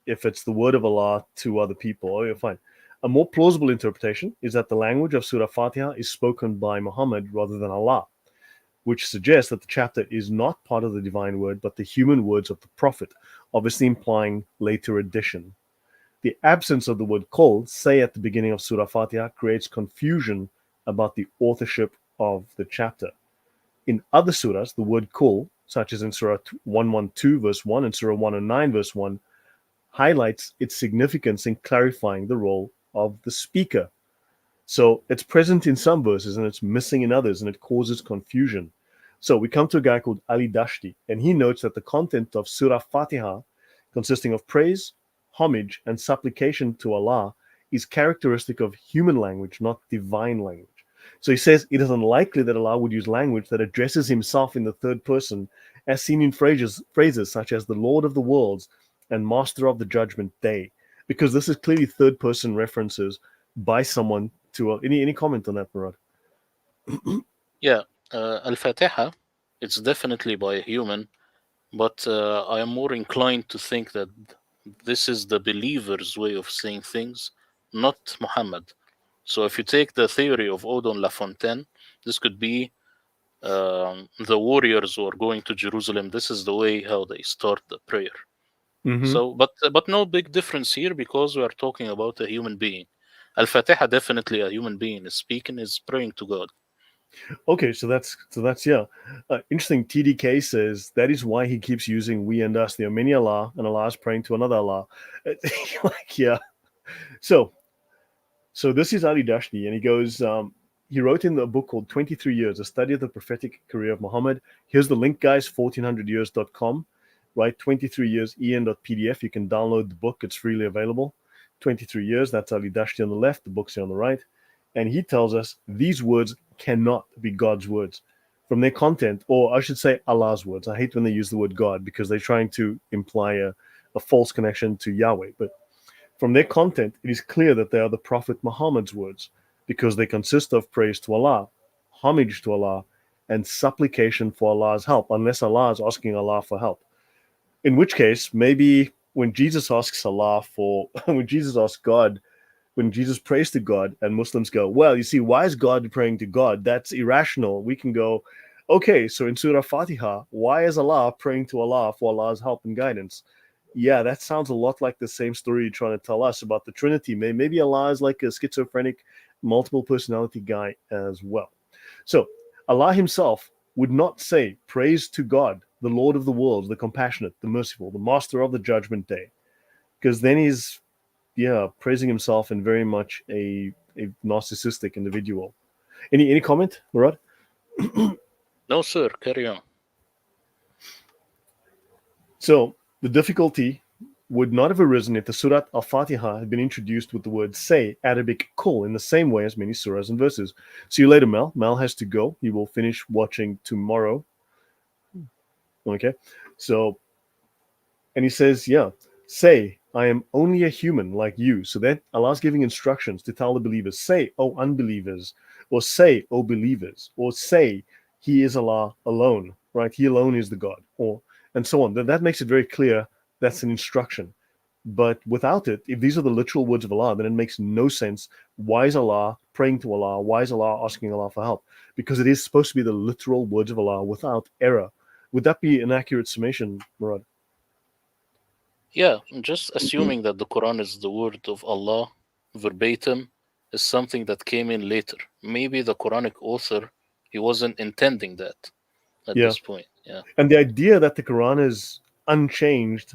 it's the word of Allah to other people? Oh, you're fine. A more plausible interpretation is that the language of Surah Fatiha is spoken by Muhammad rather than Allah, which suggests that the chapter is not part of the divine word but the human words of the Prophet, obviously implying later addition. The absence of the word "kol," say at the beginning of Surah Fatiha, creates confusion about the authorship of the chapter. In other surahs, the word "kol," such as in Surah 112 verse 1 and Surah 109 verse 1, highlights its significance in clarifying the role of the speaker. So it's present in some verses and it's missing in others, and it causes confusion. So we come to a guy called Ali Dashti, and he notes that the content of Surah Fatiha, consisting of praise, homage, and supplication to Allah, is characteristic of human language, not divine language. So he says it is unlikely that Allah would use language that addresses himself in the third person, as seen in phrases such as the Lord of the worlds and Master of the Judgment Day, because this is clearly third person references by someone to any comment on that, Murad? Yeah, Al Fatiha, it's definitely by a human, but I am more inclined to think that this is the believer's way of saying things, not Muhammad. So if you take the theory of Odon LaFontaine, this could be the warriors who are going to Jerusalem. This is the way how they start the prayer. Mm-hmm. So, but no big difference here because we are talking about a human being. Al Fatiha, definitely a human being is speaking, is praying to God. Okay, so that's yeah. Interesting. TDK says that is why he keeps using we and us. There are many Allah, and Allah is praying to another Allah. Like yeah. So this is Ali Dashni, and he goes. He wrote in the book called 23 Years, a study of the prophetic career of Muhammad. Here's the link, guys, 1400years.com, right? 23 years, en.pdf. You can download the book, it's freely available. 23 years, that's Ali Dashti on the left, the book's here on the right. And he tells us these words cannot be God's words from their content, or I should say Allah's words. I hate when they use the word God because they're trying to imply a false connection to Yahweh. But from their content, it is clear that they are the Prophet Muhammad's words because they consist of praise to Allah, homage to Allah, and supplication for Allah's help, unless Allah is asking Allah for help. In which case, maybe when Jesus asks Allah for, when Jesus asks God, when Jesus prays to God, and Muslims go, well, you see, why is God praying to God? That's irrational. We can go, okay, so in Surah Fatiha, why is Allah praying to Allah for Allah's help and guidance? Yeah, that sounds a lot like the same story you're trying to tell us about the Trinity. Maybe Allah is like a schizophrenic, multiple personality guy as well. So Allah Himself would not say, praise to God, the Lord of the worlds, the compassionate, the merciful, the master of the judgment day, because then He's praising Himself in very much a narcissistic individual. Any comment, Murad? No, sir, carry on. So the difficulty would not have arisen if the Surah Al Fatiha had been introduced with the word say, Arabic call, in the same way as many surahs and verses. See you later, Mel. Mel has to go. He will finish watching tomorrow. Okay. So, and he says, yeah, say, I am only a human like you. So then Allah's giving instructions to tell the believers, say, O unbelievers, or say, O believers, or say, He is Allah alone, right? He alone is the God, or and so on. That makes it very clear that's an instruction. But without it, if these are the literal words of Allah, then it makes no sense. Why is Allah praying to Allah? Why is Allah asking Allah for help? Because it is supposed to be the literal words of Allah without error. Would that be an accurate summation, Murad? Yeah, just assuming that the Quran is the word of Allah verbatim is something that came in later. Maybe the Quranic author he wasn't intending that at Yeah. this point. Yeah. And the idea that the Quran is unchanged,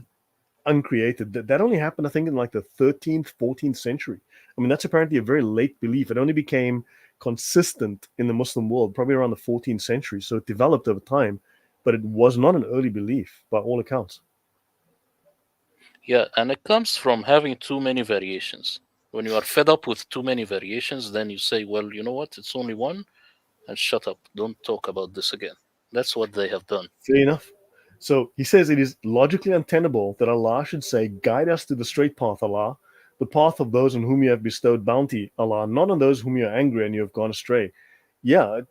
uncreated, that only happened, I think, in like the 13th, 14th century. I mean, that's apparently a very late belief. It only became consistent in the Muslim world probably around the 14th century. So it developed over time, but it was not an early belief by all accounts. Yeah, and it comes from having too many variations. When you are fed up with too many variations, then you say, well, you know what? It's only one, and shut up. Don't talk about this again. That's what they have done. Fair enough. So he says it is logically untenable that Allah should say, "Guide us to the straight path, Allah, the path of those on whom you have bestowed bounty, Allah, not on those whom you are angry and you have gone astray." Yeah,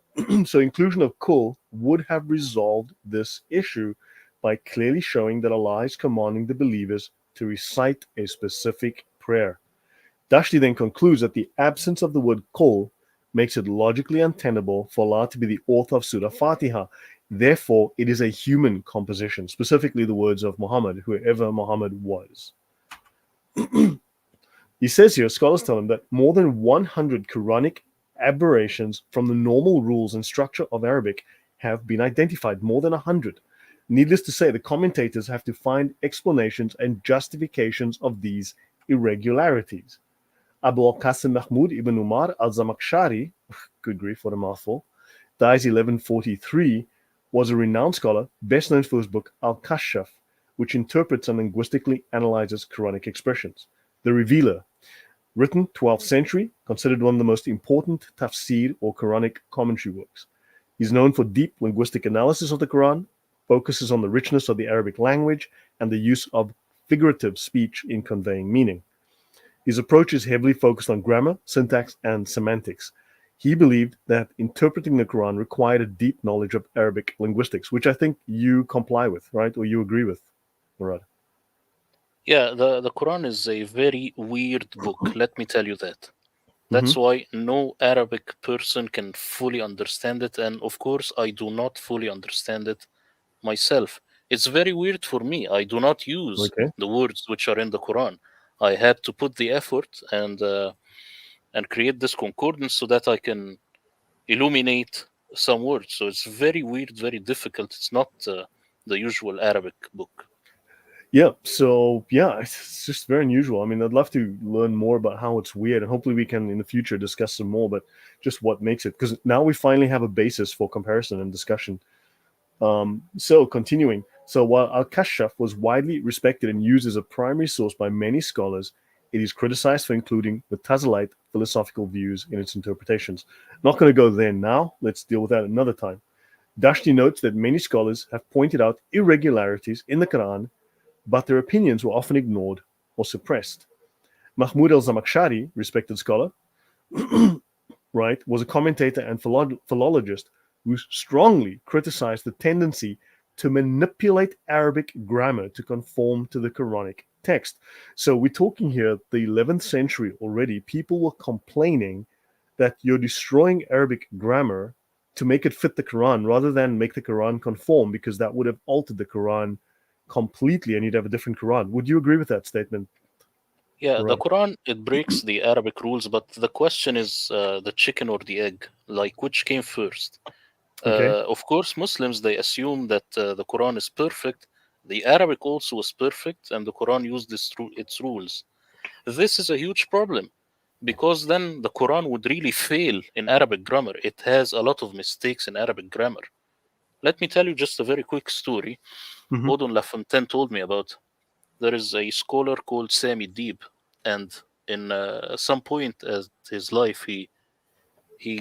so inclusion of kul would have resolved this issue by clearly showing that Allah is commanding the believers to recite a specific prayer. Dashti then concludes that the absence of the word kul makes it logically untenable for Allah to be the author of Surah Fatiha. Therefore, it is a human composition, specifically the words of Muhammad, whoever Muhammad was. He says here, scholars tell him that more than 100 Quranic aberrations from the normal rules and structure of Arabic have been identified, more than 100. Needless to say, the commentators have to find explanations and justifications of these irregularities. Abu al-Qasim Mahmud ibn Umar al-Zamakhshari, good grief, what a mouthful, dies 1143, was a renowned scholar, best known for his book Al-Kashaf, which interprets and linguistically analyzes Quranic expressions. The Revealer, written 12th century, considered one of the most important tafsir or Quranic commentary works. He's known for deep linguistic analysis of the Quran, focuses on the richness of the Arabic language and the use of figurative speech in conveying meaning. His approach is heavily focused on grammar, syntax, and semantics. He believed that interpreting the Quran required a deep knowledge of Arabic linguistics, which I think you comply with, right? Or you agree with, Murad. Yeah, the Quran is a very weird book, let me tell you that. Mm-hmm. That's why no Arabic person can fully understand it, and of course, I do not fully understand it myself. It's very weird for me. I do not use Okay. the words which are in the Quran. I had to put the effort and create this concordance so that I can illuminate some words. So it's very weird, very difficult. It's not the usual Arabic book. Yeah. So yeah, it's just very unusual. I mean, I'd love to learn more about how it's weird, and hopefully we can in the future discuss some more. But just what makes it, because now we finally have a basis for comparison and discussion. So continuing. So while Al-Kashaf was widely respected and used as a primary source by many scholars, it is criticized for including the Tazalite philosophical views in its interpretations. Not going to go there now. Let's deal with that another time. Dashti notes that many scholars have pointed out irregularities in the Quran, but their opinions were often ignored or suppressed. Mahmud al-Zamakhshari, respected scholar, right, was a commentator and philologist who strongly criticized the tendency to manipulate Arabic grammar to conform to the Quranic text. So we're talking here the 11th century already. People were complaining that you're destroying Arabic grammar to make it fit the Quran rather than make the Quran conform, because that would have altered the Quran completely and you'd have a different Quran. Would you agree with that statement, Yeah, the Murad? Quran, it breaks the Arabic rules, but the question is the chicken or the egg, like which came first? Okay. Of course, Muslims, they assume that the Quran is perfect. The Arabic also was perfect, and the Quran used its rules. This is a huge problem because then the Quran would really fail in Arabic grammar. It has a lot of mistakes in Arabic grammar. Let me tell you just a very quick story. Mm-hmm. Baudon Lafontaine told me about. There is a scholar called Sami Deeb, and in some point at his life, he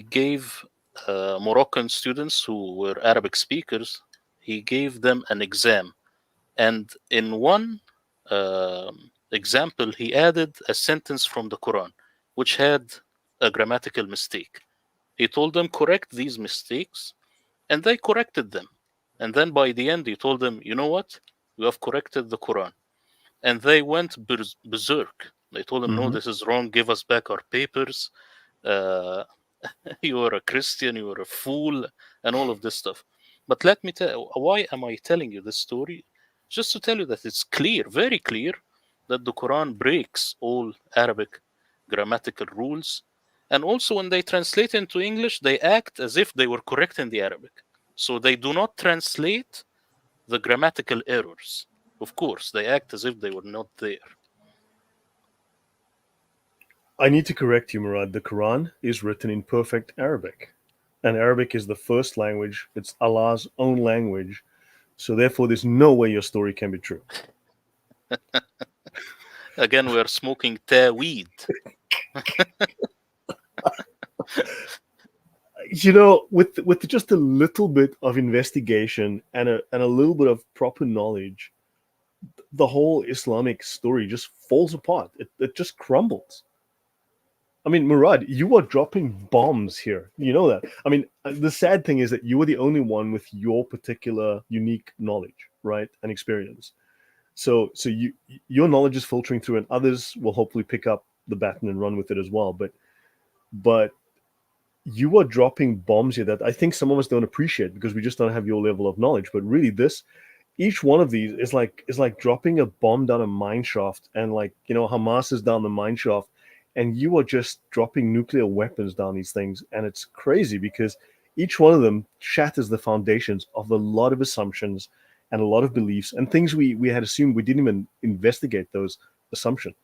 gave Moroccan students who were Arabic speakers, he gave them an exam. And in one example, he added a sentence from the Quran, which had a grammatical mistake. He told them, correct these mistakes, and they corrected them. And then by the end, he told them, you know what? You have corrected the Quran. And they went berserk. They told him, no, Mm-hmm. this is wrong. Give us back our papers. Uh, you are a Christian, you are a fool, and all of this stuff. But let me tell you, why am I telling you this story? Just to tell you that it's clear, very clear, that the Quran breaks all Arabic grammatical rules. And also, when they translate into English, they act as if they were correct in the Arabic. So they do not translate the grammatical errors. Of course, they act as if they were not there. I need to correct you, Murad. The Quran is written in perfect Arabic. And Arabic is the first language, it's Allah's own language. So, therefore, there's no way your story can be true. Again, we are smoking weed. with just a little bit of investigation and a little bit of proper knowledge, the whole Islamic story just falls apart. It just crumbles. I mean, Murad, you are dropping bombs here. You know that. I mean, the sad thing is that you are the only one with your particular unique knowledge, right, and experience. So your knowledge is filtering through, and others will hopefully pick up the baton and run with it as well. But you are dropping bombs here that I think some of us don't appreciate because we just don't have your level of knowledge. But really, this each one of these is like dropping a bomb down a mine shaft, and like Hamas is down the mine shaft, and you are just dropping nuclear weapons down these things, and it's crazy because each one of them shatters the foundations of a lot of assumptions and a lot of beliefs and things we had assumed. We didn't even investigate those assumptions.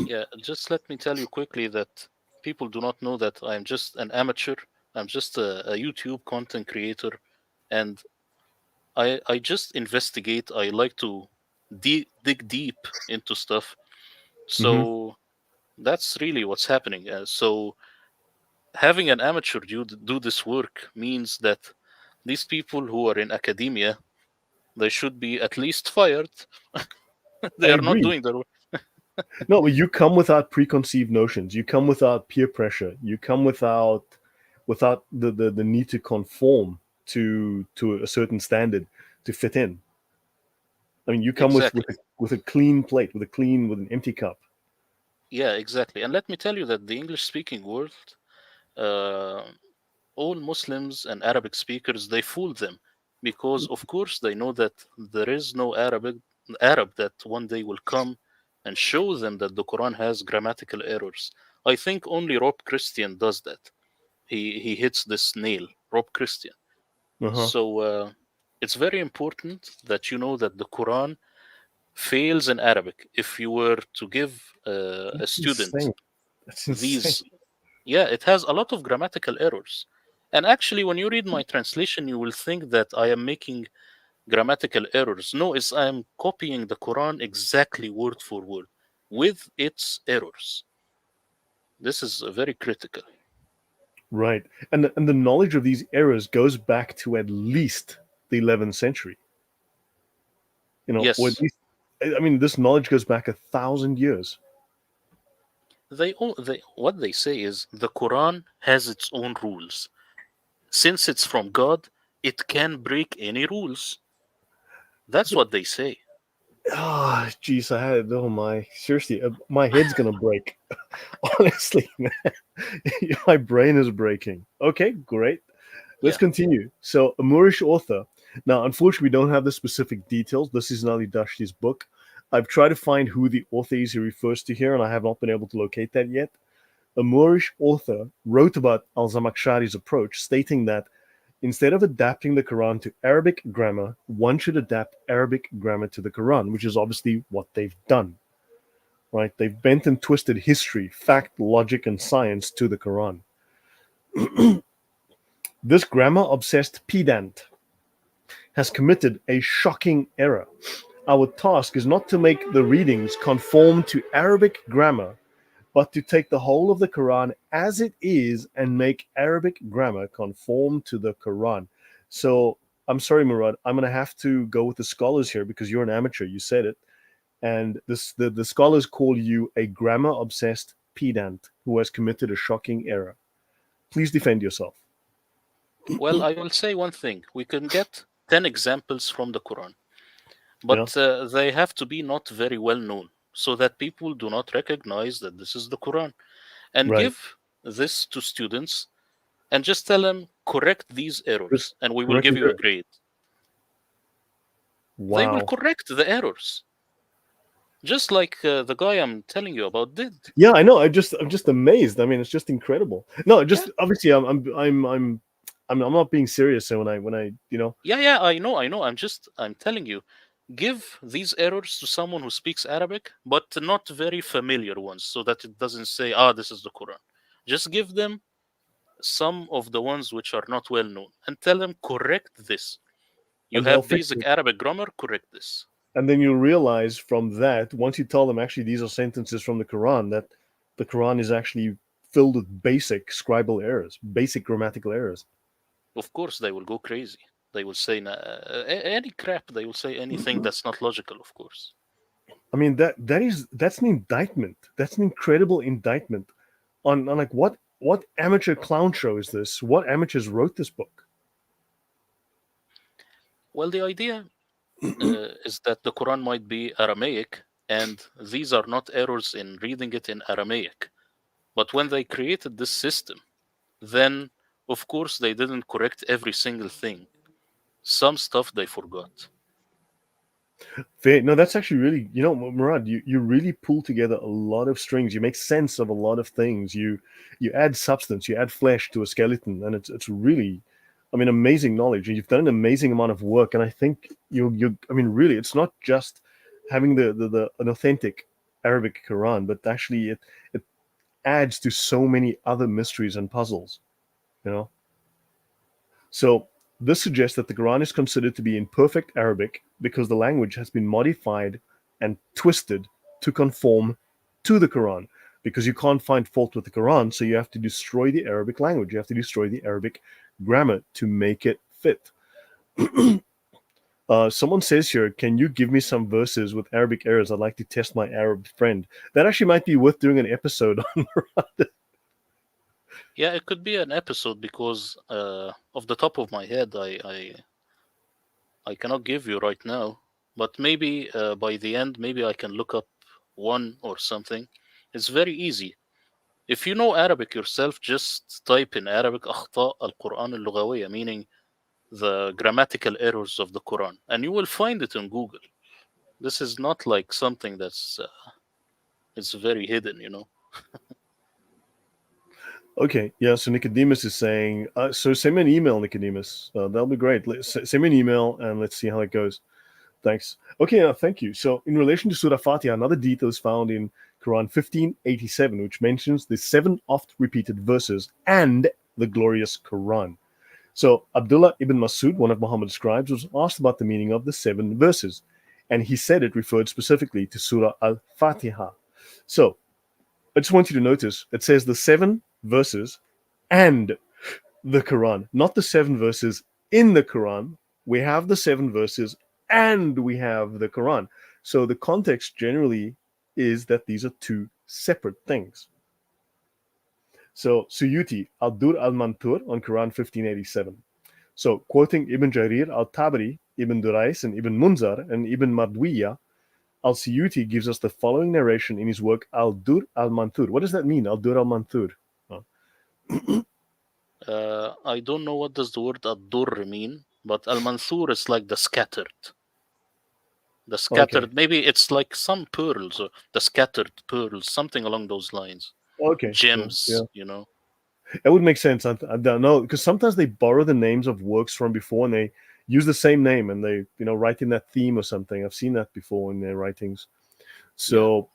Yeah, just let me tell you quickly that people do not know that I'm just an amateur. I'm just a YouTube content creator, and I just investigate. I like to dig deep into stuff. Hmm. So that's really what's happening. So having an amateur do this work means that these people who are in academia, they should be at least fired. I They are not agree. doing their work. No, but you come without preconceived notions. You come without peer pressure. You come without the need to conform to a certain standard to fit in. I mean, you come Exactly. with a clean plate, with an empty cup. Yeah, exactly. And let me tell you that the English speaking world, uh, all Muslims and Arabic speakers, they fool them because, of course, they know that there is no Arab that one day will come and show them that the Quran has grammatical errors. I think only Rob Christian does that. He hits this nail, Rob Christian. Uh huh. So it's very important that you know that the Quran fails in Arabic. If you were to give a That's student insane. That's insane. these, yeah, it has a lot of grammatical errors. And actually, when you read my translation, you will think that I am making grammatical errors. No, it's I am copying the Quran exactly word for word with its errors. This is very critical. Right. And the knowledge of these errors goes back to at least the 11th century. Or at Yes, least, I mean, this knowledge goes back 1,000 years. they what they say is the Quran has its own rules. Since it's from God, it can break any rules. That's what they say. Ah, jeez, I had oh my seriously, my head's gonna break. Honestly, man, my brain is breaking. Okay, great. Let's Yeah. continue. So, a Moorish author. Now, unfortunately, we don't have the specific details. This is Ali Dashti's book. I've tried to find who the author is he refers to here, and I have not been able to locate that yet. A Moorish author wrote about Al Zamakhshari's approach, stating that instead of adapting the Quran to Arabic grammar, one should adapt Arabic grammar to the Quran, which is obviously what they've done. Right? They've bent and twisted history, fact, logic, and science to the Quran. This grammar obsessed pedant has committed a shocking error. Our task is not to make the readings conform to Arabic grammar, but to take the whole of the Quran as it is and make Arabic grammar conform to the Quran. So I'm sorry, Murad, I'm going to have to go with the scholars here because you're an amateur. You said it. And the scholars call you a grammar obsessed pedant who has committed a shocking error. Please defend yourself. Well, I will say one thing. We can get 10 examples from the Quran, Yeah, but they have to be not very well known so that people do not recognize that this is the Quran. And right. give this to students and just tell them, correct these Just errors, and we will correct give me you a there. grade. They will Wow. correct the errors, just like the guy I'm telling you about did. Yeah, I know. I'm just amazed. I mean, it's just incredible. No, Yeah, just obviously, I'm not being serious. So when I. yeah, I know. I'm telling you, give these errors to someone who speaks Arabic, but not very familiar ones, so that it doesn't say, ah, this is the Quran. Just give them some of the ones which are not well known and tell them, correct this. You And they'll have fix basic it. Arabic grammar, correct this. And then you'll realize from that, once you tell them actually these are sentences from the Quran, that the Quran is actually filled with basic scribal errors, basic grammatical errors. Of course, they will go crazy. They will say any crap. They will say anything that's not logical. Of course. I mean, that's an indictment. That's an incredible indictment on like what amateur clown show is this? What amateurs wrote this book? Well, the idea is that the Quran might be Aramaic, and these are not errors in reading it in Aramaic. But when they created this system, then of course they didn't correct every single thing. Some stuff they forgot. Fair. No, that's actually really, Murad, you really pull together a lot of strings. You make sense of a lot of things. You add substance, you add flesh to a skeleton, and it's really, I mean, amazing knowledge. And you've done an amazing amount of work. And I think you I mean, really, it's not just having the an authentic Arabic Quran, but actually it adds to so many other mysteries and puzzles, you know. So this suggests that the Quran is considered to be in perfect Arabic because the language has been modified and twisted to conform to the Quran. Because you can't find fault with the Quran, so you have to destroy the Arabic language. You have to destroy the Arabic grammar to make it fit. Someone says here, can you give me some verses with Arabic errors? I'd like to test my Arab friend. That actually might be worth doing an episode on. Yeah, it could be an episode because off the top of my head, I cannot give you right now. But maybe by the end, maybe I can look up one or something. It's very easy. If you know Arabic yourself, just type in Arabic أخطاء القرآن اللغوية, meaning the grammatical errors of the Quran, and you will find it in Google. This is not like something that's it's very hidden, you know. Okay, yeah, so Nicodemus is saying, so send me an email, Nicodemus. That'll be great. Send me an email and let's see how it goes. Thanks. Okay, thank you. So, in relation to Surah Fatiha, another detail is found in Quran 1587, which mentions the 7 oft repeated verses and the glorious Quran. So, Abdullah ibn Masud, one of Muhammad's scribes, was asked about the meaning of the 7 verses, and he said it referred specifically to Surah Al Fatiha. So, I just want you to notice it says the 7 verses and the Quran, not the 7 verses in the Quran. We have the 7 verses and we have the Quran. So the context generally is that these are two separate things. So Suyuti Al-Dur al-Mantur on Quran 1587. So quoting Ibn Jarir al-Tabari, Ibn Durais, and Ibn Munzar, and Ibn Madwiya, Al-Suyuti gives us the following narration in his work Al-Dur al-Manthur. What does that mean, Al-Dur al-Manthur? I don't know what does the word ad-dur mean, but al-mansur is like the scattered. The scattered, Okay. maybe it's like some pearls, or the scattered pearls, something along those lines. Okay, cool. Gems, Yeah. you know. That would make sense. I don't know, because sometimes they borrow the names of works from before and they use the same name and they, write in that theme or something. I've seen that before in their writings. So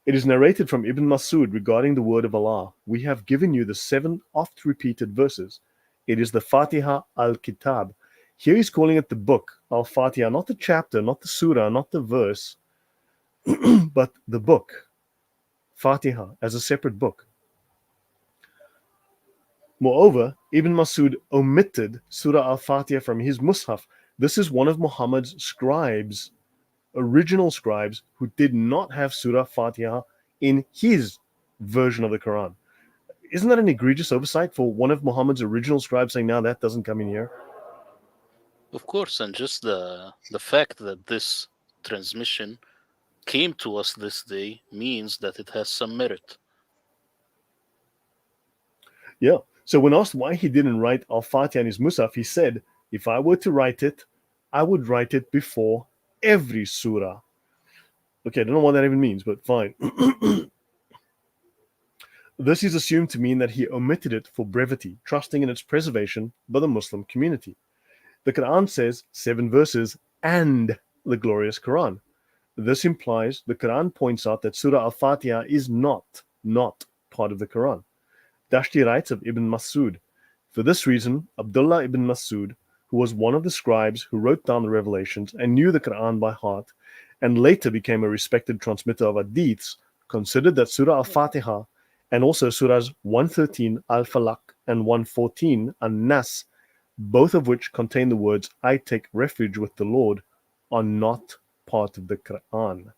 it is narrated from Ibn Masud regarding the word of Allah. We have given you the 7 oft repeated verses. It is the Fatiha al-Kitab. Here he's calling it the book, al-Fatiha, not the chapter, not the surah, not the verse, but the book, Fatiha, as a separate book. Moreover, Ibn Masud omitted Surah Al Fatiha from his Mus'haf. This is one of Muhammad's scribes, original scribes, who did not have Surah Fatiha in his version of the Quran. Isn't that an egregious oversight for one of Muhammad's original scribes saying, no, that doesn't come in here? Of course, and just the fact that this transmission came to us this day means that it has some merit. Yeah. So when asked why he didn't write Al Fatiha in his Mus'haf, he said, if I were to write it, I would write it before every surah. Okay, I don't know what that even means, but fine. This is assumed to mean that he omitted it for brevity, trusting in its preservation by the Muslim community. The Quran says 7 verses and the glorious Quran. This implies the Quran points out that Surah Al Fatiha is not part of the Quran. Dashti writes of Ibn Masud. For this reason, Abdullah ibn Masud, who was one of the scribes who wrote down the revelations and knew the Quran by heart, and later became a respected transmitter of hadiths, considered that Surah Al Fatiha and also surahs 113 Al Falaq and 114 An Nas, both of which contain the words "I take refuge with the Lord," are not part of the Quran.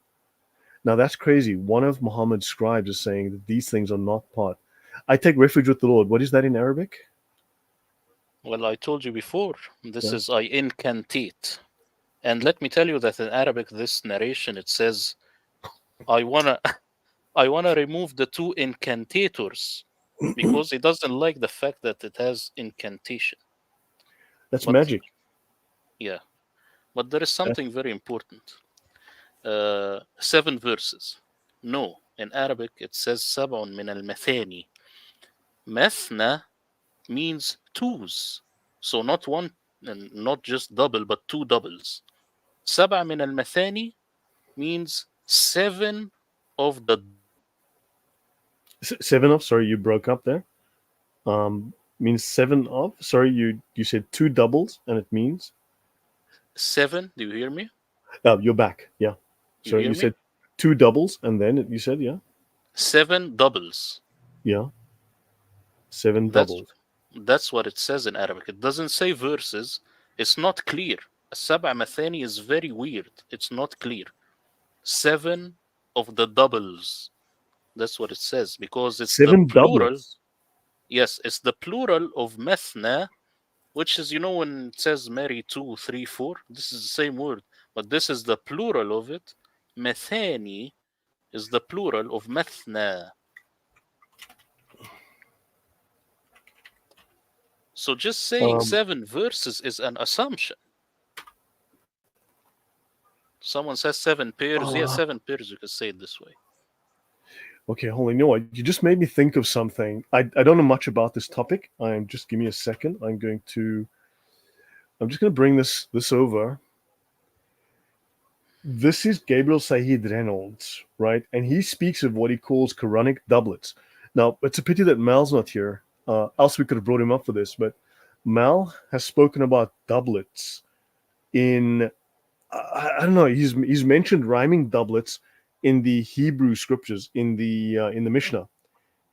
Now that's crazy. One of Muhammad's scribes is saying that these things are not part. I take refuge with the Lord. What is that in Arabic? Well, I told you before, this Yeah. is I incantate. And let me tell you that in Arabic, this narration, it says, I wanna I wanna remove the two incantators because he doesn't like the fact that it has incantation. That's But magic. yeah, but there is That's something very important. 7 verses. No, in Arabic it says سبع من المثاني. مثنى means twos. So not one and not just double, but two doubles. سبع من المثاني means 7 of the seven of. Sorry, you broke up there. Means seven of. Sorry, you said two doubles, and it means. 7. Do you hear me? Oh, you're back. Yeah. You So hear you me? said two doubles, and then you said yeah, 7 doubles. yeah, seven That's doubles. that's what it says in Arabic. It doesn't say verses. It's not clear. السبع مثاني is very weird. It's not clear. 7 of the doubles. That's what it says because it's the Seven plural. doublets. Yes, it's the plural of methna, which is, when it says marry 2, 3, 4, this is the same word, but this is the plural of it. Methani is the plural of methna. So just saying Um. 7 verses is an assumption. Someone says 7 pairs. Yeah, Uh, 7 pairs, you could say it this way. okay, hold on. You know what? You just made me think of something. I don't know much about this topic. I'm just give me a second. I'm just going to bring this over. This is Gabriel Saeed Reynolds, right? And he speaks of what he calls Quranic doublets. Now, it's a pity that Mal's not here. Else we could have brought him up for this. But Mal has spoken about doublets in I don't know. He's mentioned rhyming doublets in the Hebrew scriptures in the Mishnah.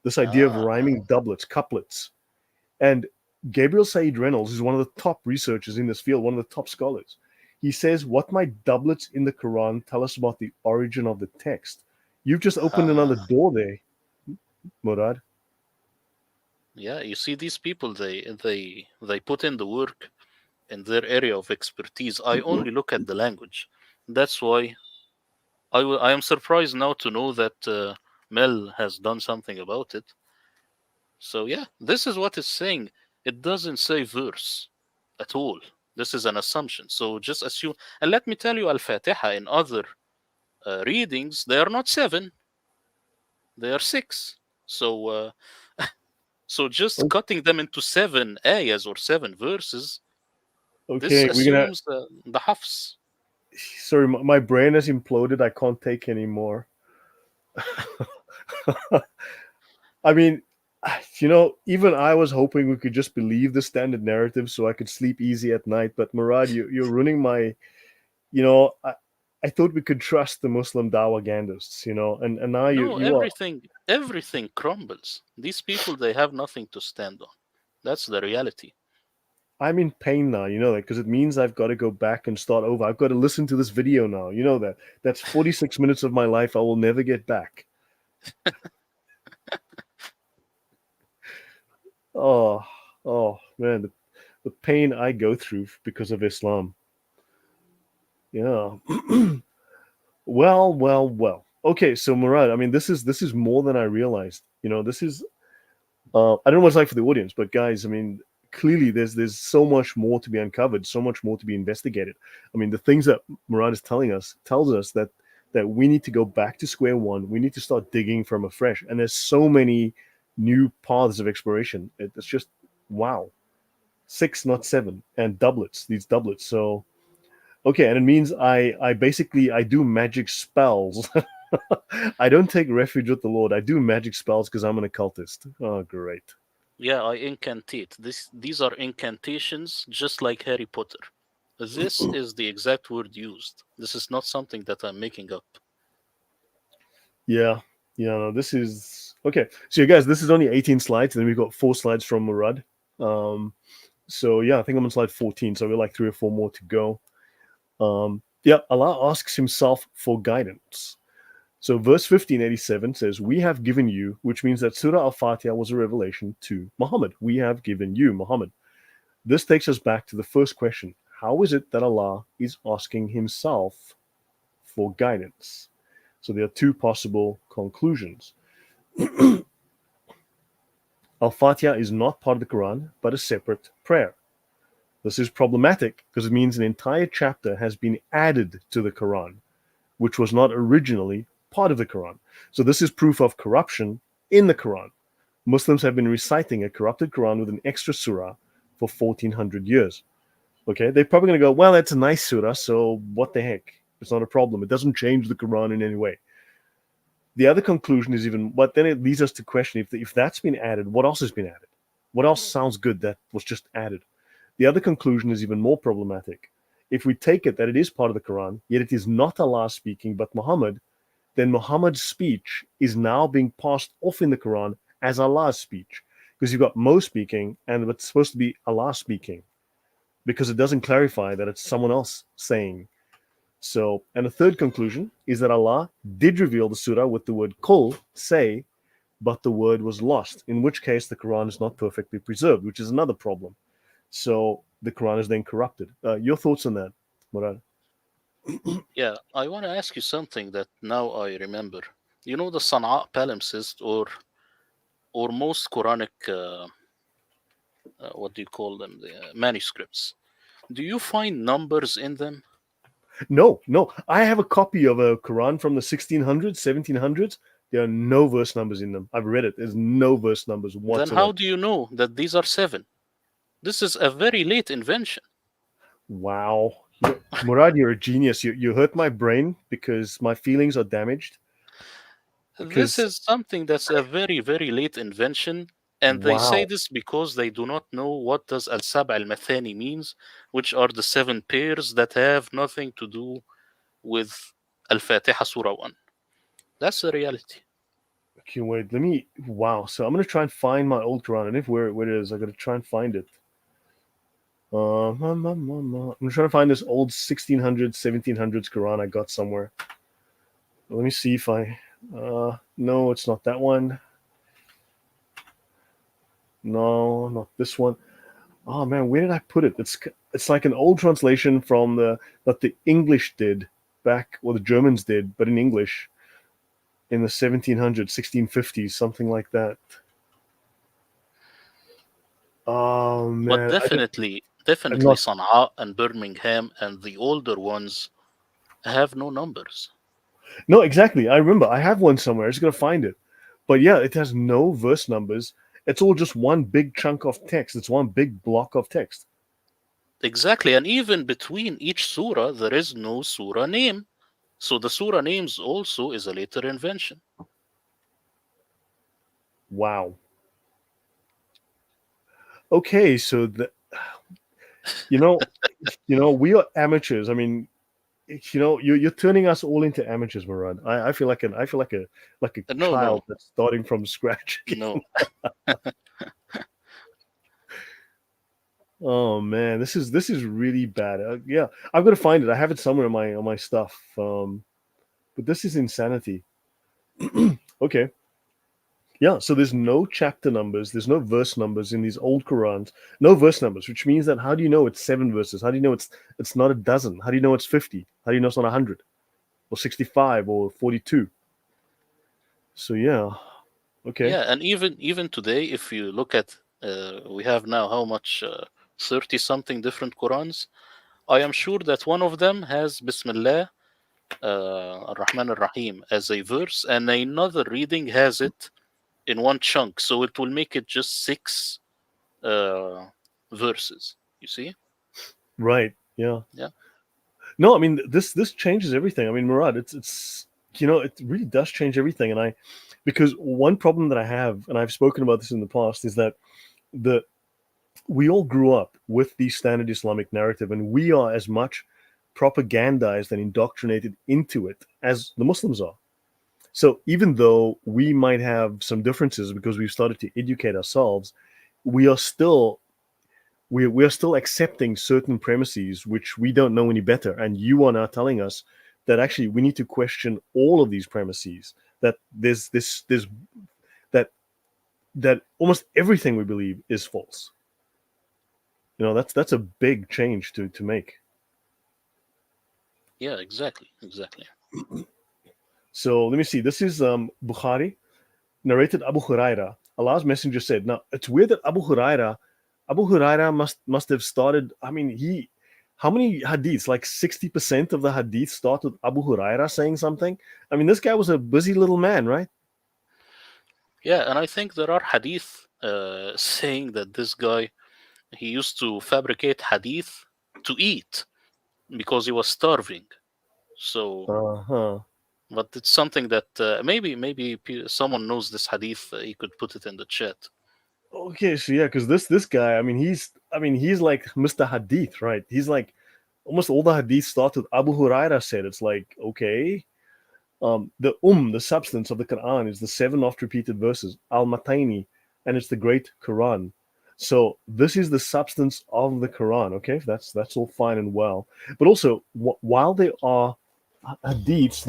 This idea of Ah, rhyming doublets, couplets, and Gabriel Said Reynolds is one of the top researchers in this field, one of the top scholars. He says, "What might doublets in the Quran tell us about the origin of the text?" You've just opened another ah. door there, Murad. Yeah, you see, these people, they put in the work in their area of expertise. I only look at the language. That's why I am surprised now to know that Mel has done something about it. So yeah, this is what it's saying. It doesn't say verse at all. This is an assumption. So just assume. And let me tell you, Al Fatiha in other readings, they are not 7; they are 6. So so just cutting them into 7 ayahs or 7 verses, this Okay, we're gonna. assumes the hafs. Sorry, my brain has imploded. I can't take anymore. I mean, even I was hoping we could just believe the standard narrative so I could sleep easy at night. But Murad, you're ruining my. I thought we could trust the Muslim Dawa Gandists, and now No, you are. everything crumbles. These people, they have nothing to stand on. That's the reality. I'm in pain now, that, because it means I've got to go back and start over. I've got to listen to this video now. You know that. That's 46 minutes of my life I will never get back. Oh, oh man, the pain I go through because of Islam. Yeah. Well. Okay, so Murad, I mean, this is more than I realized. This is I don't know what it's like for the audience, but guys, I mean, clearly there's so much more to be uncovered, so much more to be investigated. I mean, the things that Murad is tells us that we need to go back to square one. We need to start digging from afresh, and there's so many new paths of exploration. It's just wow, 6, not 7, and these doublets. So okay, and it means I basically I do magic spells. I don't take refuge with the Lord. I do magic spells because I'm an occultist. Oh, great. Yeah, I incantate. These are incantations, just like Harry Potter. This is the exact word used. This is not something that I'm making up. Yeah, no, this is. Okay, so you guys, this is only 18 slides, and then we've got 4 slides from Murad. So yeah, I think I'm on slide 14, so we're like 3 or 4 more to go. Yeah, Allah asks himself for guidance. So verse 1587 says, "We have given you," which means that Surah Al Fatiha was a revelation to Muhammad. We have given you, Muhammad. This takes us back to the first question. How is it that Allah is asking himself for guidance? So there are 2 possible conclusions. Al Fatiha is not part of the Quran, but a separate prayer. This is problematic because it means an entire chapter has been added to the Quran, which was not originally part of the Quran. So this is proof of corruption in the Quran. Muslims have been reciting a corrupted Quran with an extra surah for 1400 years. Okay, they're probably going to go, well, that's a nice surah, so what the heck? It's not a problem. It doesn't change the Quran in any way. The other conclusion is even, but then it leads us to question if that's been added, what else has been added? What else sounds good that was just added? The other conclusion is even more problematic. If we take it that it is part of the Quran, yet it is not Allah speaking, but Muhammad, then Muhammad's speech is now being passed off in the Quran as Allah's speech. Because you've got Mo speaking and it's supposed to be Allah speaking. Because it doesn't clarify that it's someone else saying. So, and the third conclusion is that Allah did reveal the surah with the word Qul, say, but the word was lost, in which case the Quran is not perfectly preserved, which is another problem. So the Quran is then corrupted. Your thoughts on that, Murad? Yeah, I want to ask you something that now I remember. You know the Sana'a palimpsest, or most Quranic, what do you call them, the manuscripts. Do you find numbers in them? No, no. I have a copy of a Quran from the 1600s, 1700s. There are no verse numbers in them. I've read it. There's no verse numbers Then whatsoever. how do you know that these are 7? This is a very late invention. Wow. Murad, you're a genius. You hurt my brain because my feelings are damaged. This Because, is something that's a very, very late invention, and they say wow. this because they do not know what does al-sab' al-mathani means, which are the 7 pairs that have nothing to do with Al-Fatiha Surah 1. That's the reality. Okay, wait. Let me. Wow. So I'm going to try and find my old Quran. And if where it is, I got to try and find it. I'm trying to find this old 1600s, 1700s Quran I got somewhere. Let me see if I. No, it's not that one. No, not this one. Oh man, where did I put it? It's like an old translation from the that the English did back, or the Germans did, but in English in the 1700s, 1650s, something like that. Oh But man, I'm definitely not. Sana'a and Birmingham and the older ones have no numbers. No, exactly. I remember. I have one somewhere. I just gotta find it. But yeah, it has no verse numbers. It's all just one big chunk of text. It's one big block of text. Exactly, and even between each surah, there is no surah name. So the surah names also is a later invention. Wow. Okay, so you know, we are amateurs. I mean, you're turning us all into amateurs, Murad. I feel like a No, child no, that's starting from scratch again. no. Oh man, this is really bad. Yeah, I've got to find it. I have it somewhere on my stuff. But this is insanity. Okay, yeah. So there's no chapter numbers. There's no verse numbers in these old Qurans. No verse numbers, which means that how do you know it's 7 verses? How do you know it's not a dozen? How do you know it's 50? How do you know it's not 100 or 65 or 42? So yeah, okay. Yeah, and even today, if you look at, we have now how much, 30 something different Qurans. I am sure that one of them has Bismillah Ar-Rahman Ar-Rahim as a verse, and another reading has it in one chunk. So it will make it just 6 uh, verses. You see? Right. Yeah. Yeah. No, I mean this changes everything. I mean, Murad, it's it really does change everything. And because one problem that I have, and I've spoken about this in the past, is that the we all grew up with the standard Islamic narrative, and we are as much propagandized and indoctrinated into it as the Muslims are. So even though we might have some differences because we've started to educate ourselves, we are still we are still accepting certain premises which we don't know any better. And you are now telling us that actually we need to question all of these premises. That there's that that almost everything we believe is false. That's a big change to make. Yeah, exactly, exactly. So let me see. This is Bukhari, narrated Abu Huraira. Allah's messenger said. Now it's weird that Abu Huraira must have started. I mean, how many hadiths? Like 60% of the hadiths start with Abu Huraira saying something. I mean, this guy was a busy little man, right? Yeah, and I think there are hadith saying that this guy, he used to fabricate hadith to eat because he was starving. So, Uh-huh. but it's something that maybe someone knows this hadith. He could put it in the chat. Okay, so yeah, because this guy, I mean he's like Mr. Hadith, right? He's like almost all the hadiths start with Abu Huraira said. It's like, okay. The substance of the Quran is the seven oft repeated verses, Al Mataini, and it's the great Quran. So this is the substance of the Quran. Okay, that's all fine and well. But also, while there are hadiths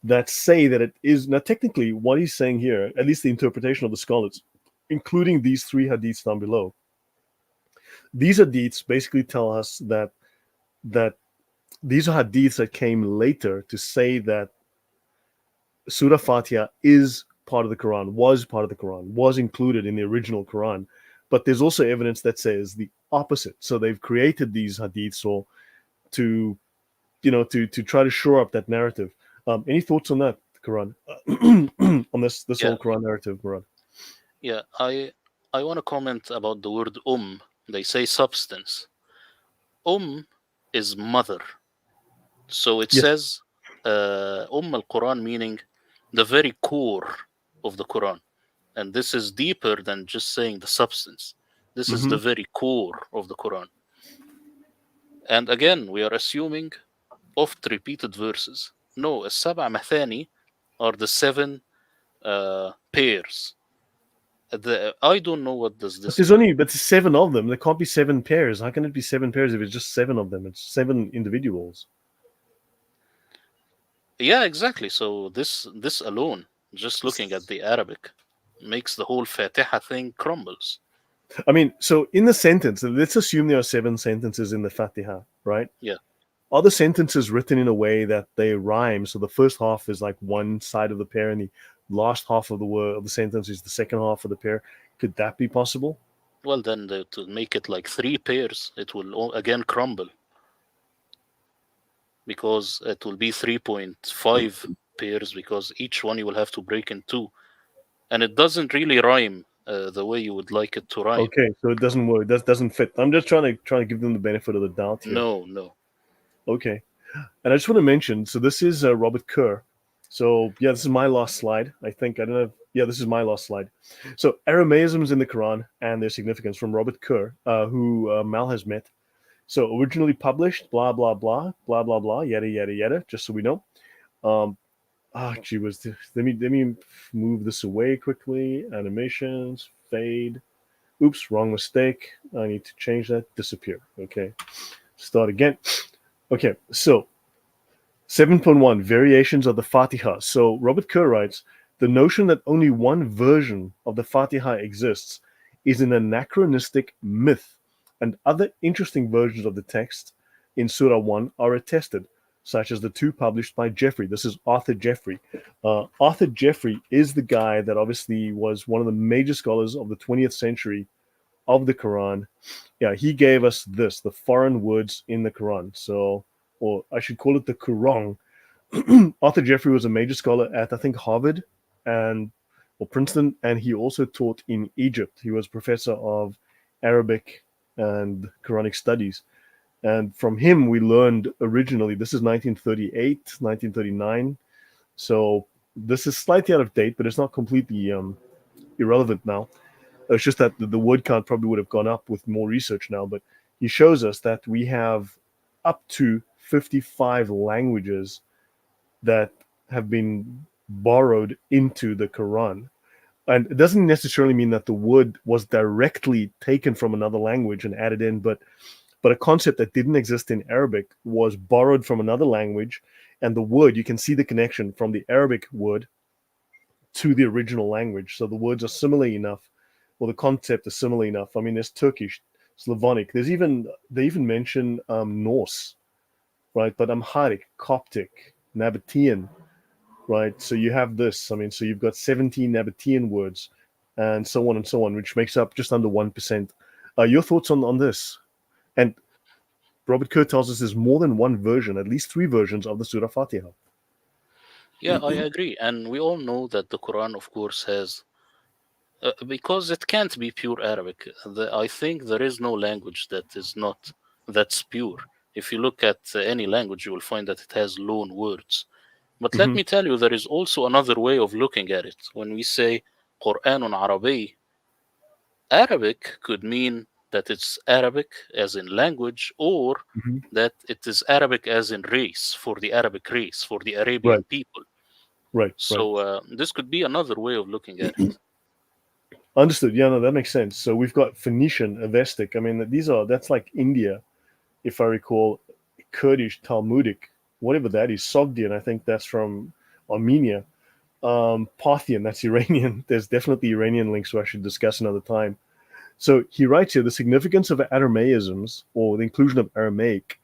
that say that it is now technically what he's saying here, at least the interpretation of the scholars, including these three hadiths down below, these hadiths basically tell us that these are hadiths that came later to say that Surah Fatiha is part of the Quran, was part of the Quran, was included in the original Quran. But there's also evidence that says the opposite. So they've created these hadiths or to to try to shore up that narrative. Any thoughts on that, Quran? On this Yeah, whole Quran narrative, Murad? yeah. I want to comment about the word They say substance. Is mother. So it Yes. says al Quran, meaning the very core of the Quran. And this is deeper than just saying the substance. This is Mm-hmm. the very core of the Quran. And again, we are assuming oft repeated verses. No, السبع مثاني are the seven pairs. I don't know what does But this there's mean. only but there's seven of them. There can't be seven pairs. How can it be seven pairs if it's just seven of them? It's seven individuals. Yeah, exactly. So this alone, just looking at the Arabic, makes the whole Fatiha thing crumbles. I mean, so in the sentence, let's assume there are seven sentences in the Fatiha, right? Yeah. Are the sentences written in a way that they rhyme? So the first half is like one side of the pair, and the last half of the word of the sentence is the second half of the pair. Could that be possible? Well, then to make it like three pairs, it will again crumble because it will be 3.5 pairs because each one you will have to break in two, and it doesn't really rhyme the way you would like it to rhyme. Okay, so it doesn't work. That doesn't fit. I'm just trying to give them the benefit of the doubt here. No, no. Okay, and I just want to mention. So this is Robert Kerr. So yeah, this is my last slide. I think I don't know. Yeah, this is my last slide. So Aramaisms in the Quran and their significance from Robert Kerr, who Mal has met. So originally published, blah blah blah, blah blah blah, yada yada yada. Just so we know. Um, gee was let me move this away quickly. Animations, fade. Oops, wrong mistake. I need to change that. Disappear. Okay, start again. Okay, so 7.1 Variations of the Fatiha. So Robert Kerr writes the notion that only one version of the Fatiha exists is an anachronistic myth, and other interesting versions of the text in Surah 1 are attested, such as the two published by Jeffrey. This is Arthur Jeffrey. Arthur Jeffrey is the guy that obviously was one of the major scholars of the 20th century of the Quran. Yeah, he gave us this, the foreign words in the Quran. So, or I should call it the Quran. Arthur Jeffrey was a major scholar at, I think, Harvard and or Princeton, and he also taught in Egypt. He was professor of Arabic and Quranic studies. And from him, we learned originally, this is 1938, 1939. So this is slightly out of date, but it's not completely irrelevant now. It's just that the word count probably would have gone up with more research now. But he shows us that we have up to 55 languages that have been borrowed into the Quran. And it doesn't necessarily mean that the word was directly taken from another language and added in, but a concept that didn't exist in Arabic was borrowed from another language, and the word, you can see the connection from the Arabic word to the original language. So the words are similar enough, or the concept is similar enough. I mean, there's Turkish, Slavonic. They even mention Norse, right? But Amharic, Coptic, Nabatean, right? So you have this. I mean, so you've got 17 Nabatean words, and so on and so on, which makes up just under 1%. Your thoughts on this? And Robert Kerr tells us there's more than one version, at least three versions of the Surah Fatiha. Yeah, I agree. And we all know that the Quran, of course, has, because it can't be pure Arabic. I think there is no language that is not, that's pure. If you look at any language, you will find that it has loan words. But let Mm-hmm. me tell you, there is also another way of looking at it. When we say Quran Arabi, Arabic could mean that it's Arabic as in language, or Mm-hmm. that it is Arabic as in race, for the Arabic race, for the Arabian Right, people. right. So this could be another way of looking at it. Understood. Yeah, no, that makes sense. So we've got Phoenician, Avestic. I mean, that's like India, if I recall, Kurdish, Talmudic, whatever that is, Sogdian. I think that's from Armenia. Parthian, that's Iranian. There's definitely Iranian links we should discuss another time. So he writes here the significance of Aramaisms, or the inclusion of Aramaic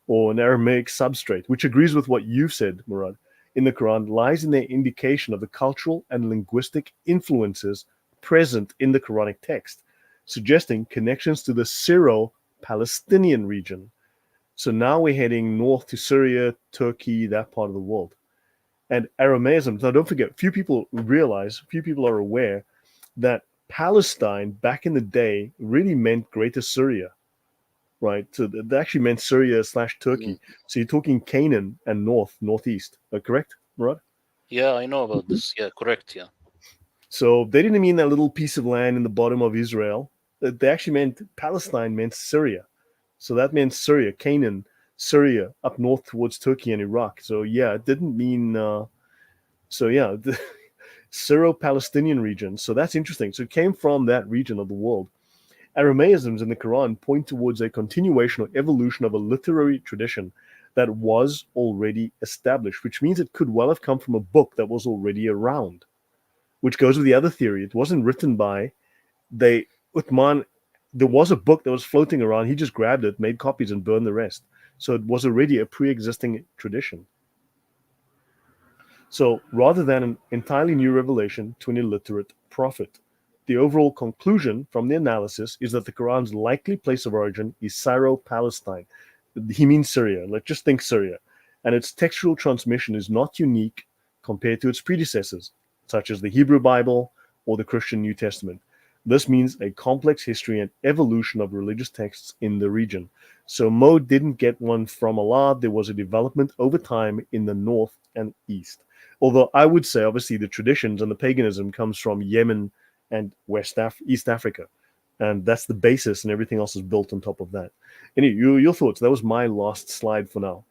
or an Aramaic substrate, which agrees with what you've said, Murad, in the Quran, lies in their indication of the cultural and linguistic influences present in the Quranic text, suggesting connections to the Syro Palestinian region. So now we're heading north to Syria, Turkey, that part of the world. And Aramaisms, now don't forget, few people are aware that Palestine back in the day really meant Greater Syria, right? So that actually meant Syria slash Mm. Turkey. So you're talking Canaan and northeast, correct, Murad? Yeah, I know about this. Yeah, correct. Yeah. So they didn't mean that little piece of land in the bottom of Israel. They actually meant Palestine meant Syria. So that meant Syria, Canaan, Syria, up north towards Turkey and Iraq. So yeah, it didn't mean. So yeah, the Syro-Palestinian region. So that's interesting. So it came from that region of the world. Aramaisms in the Quran point towards a continuation or evolution of a literary tradition that was already established, which means it could well have come from a book that was already around, which goes with the other theory. It wasn't written by they Uthman. There was a book that was floating around. He just grabbed it, made copies, and burned the rest. So it was already a pre-existing tradition. So rather than an entirely new revelation to an illiterate prophet, the overall conclusion from the analysis is that the Quran's likely place of origin is Syro-Palestine. He means Syria. Let's just think Syria. And its textual transmission is not unique compared to its predecessors, such as the Hebrew Bible or the Christian New Testament. This means a complex history and evolution of religious texts in the region. So Mo didn't get one from Allah. There was a development over time in the north and east. Although I would say, obviously, the traditions and the paganism comes from Yemen and East Africa, and that's the basis, and everything else is built on top of that. Any your thoughts? That was my last slide for now,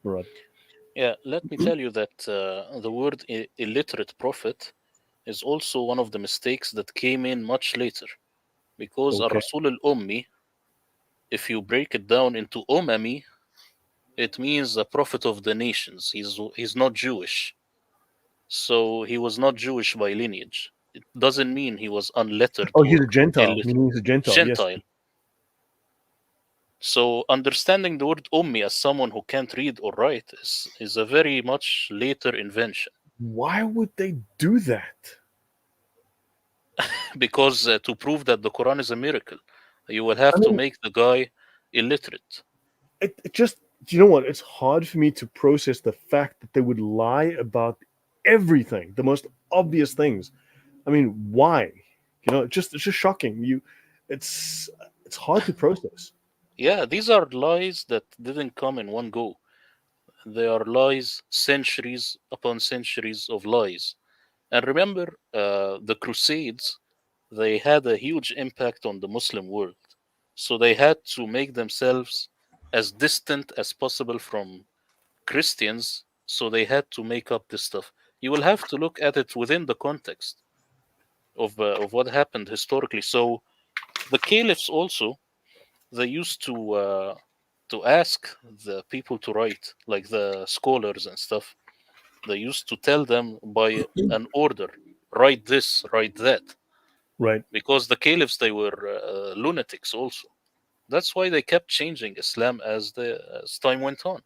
Murad. Yeah, let me tell you that the word illiterate prophet is also one of the mistakes that came in much later. Because Okay. Ar-Rasul al-Ummi, if you break it down into Umami, it means a prophet of the nations. He's not Jewish. So he was not Jewish by lineage. It doesn't mean he was unlettered Oh, he's or a Gentile. illiterate. Meaning he's a Gentile. Yes. Gentile. So understanding the word Ummi as someone who can't read or write is a very much later invention. Why would they do that? Because to prove that the Quran is a miracle, you will I have to mean, make the guy illiterate. it just, you know what? It's hard for me to process the fact that they would lie about everything, the most obvious things. I mean, why? It's just shocking. It's it's hard to process. Yeah, these are lies that didn't come in one go. They are lies, centuries upon centuries of lies. And remember, the Crusades, they had a huge impact on the Muslim world. So they had to make themselves as distant as possible from Christians so they had to make up this stuff. You will have to look at it within the context of what happened historically. So the caliphs also, they used to ask the people to write, like the scholars and stuff. They used to tell them by an order, write this, write that, Right. because the caliphs, they were lunatics also. That's why they kept changing Islam as time went on.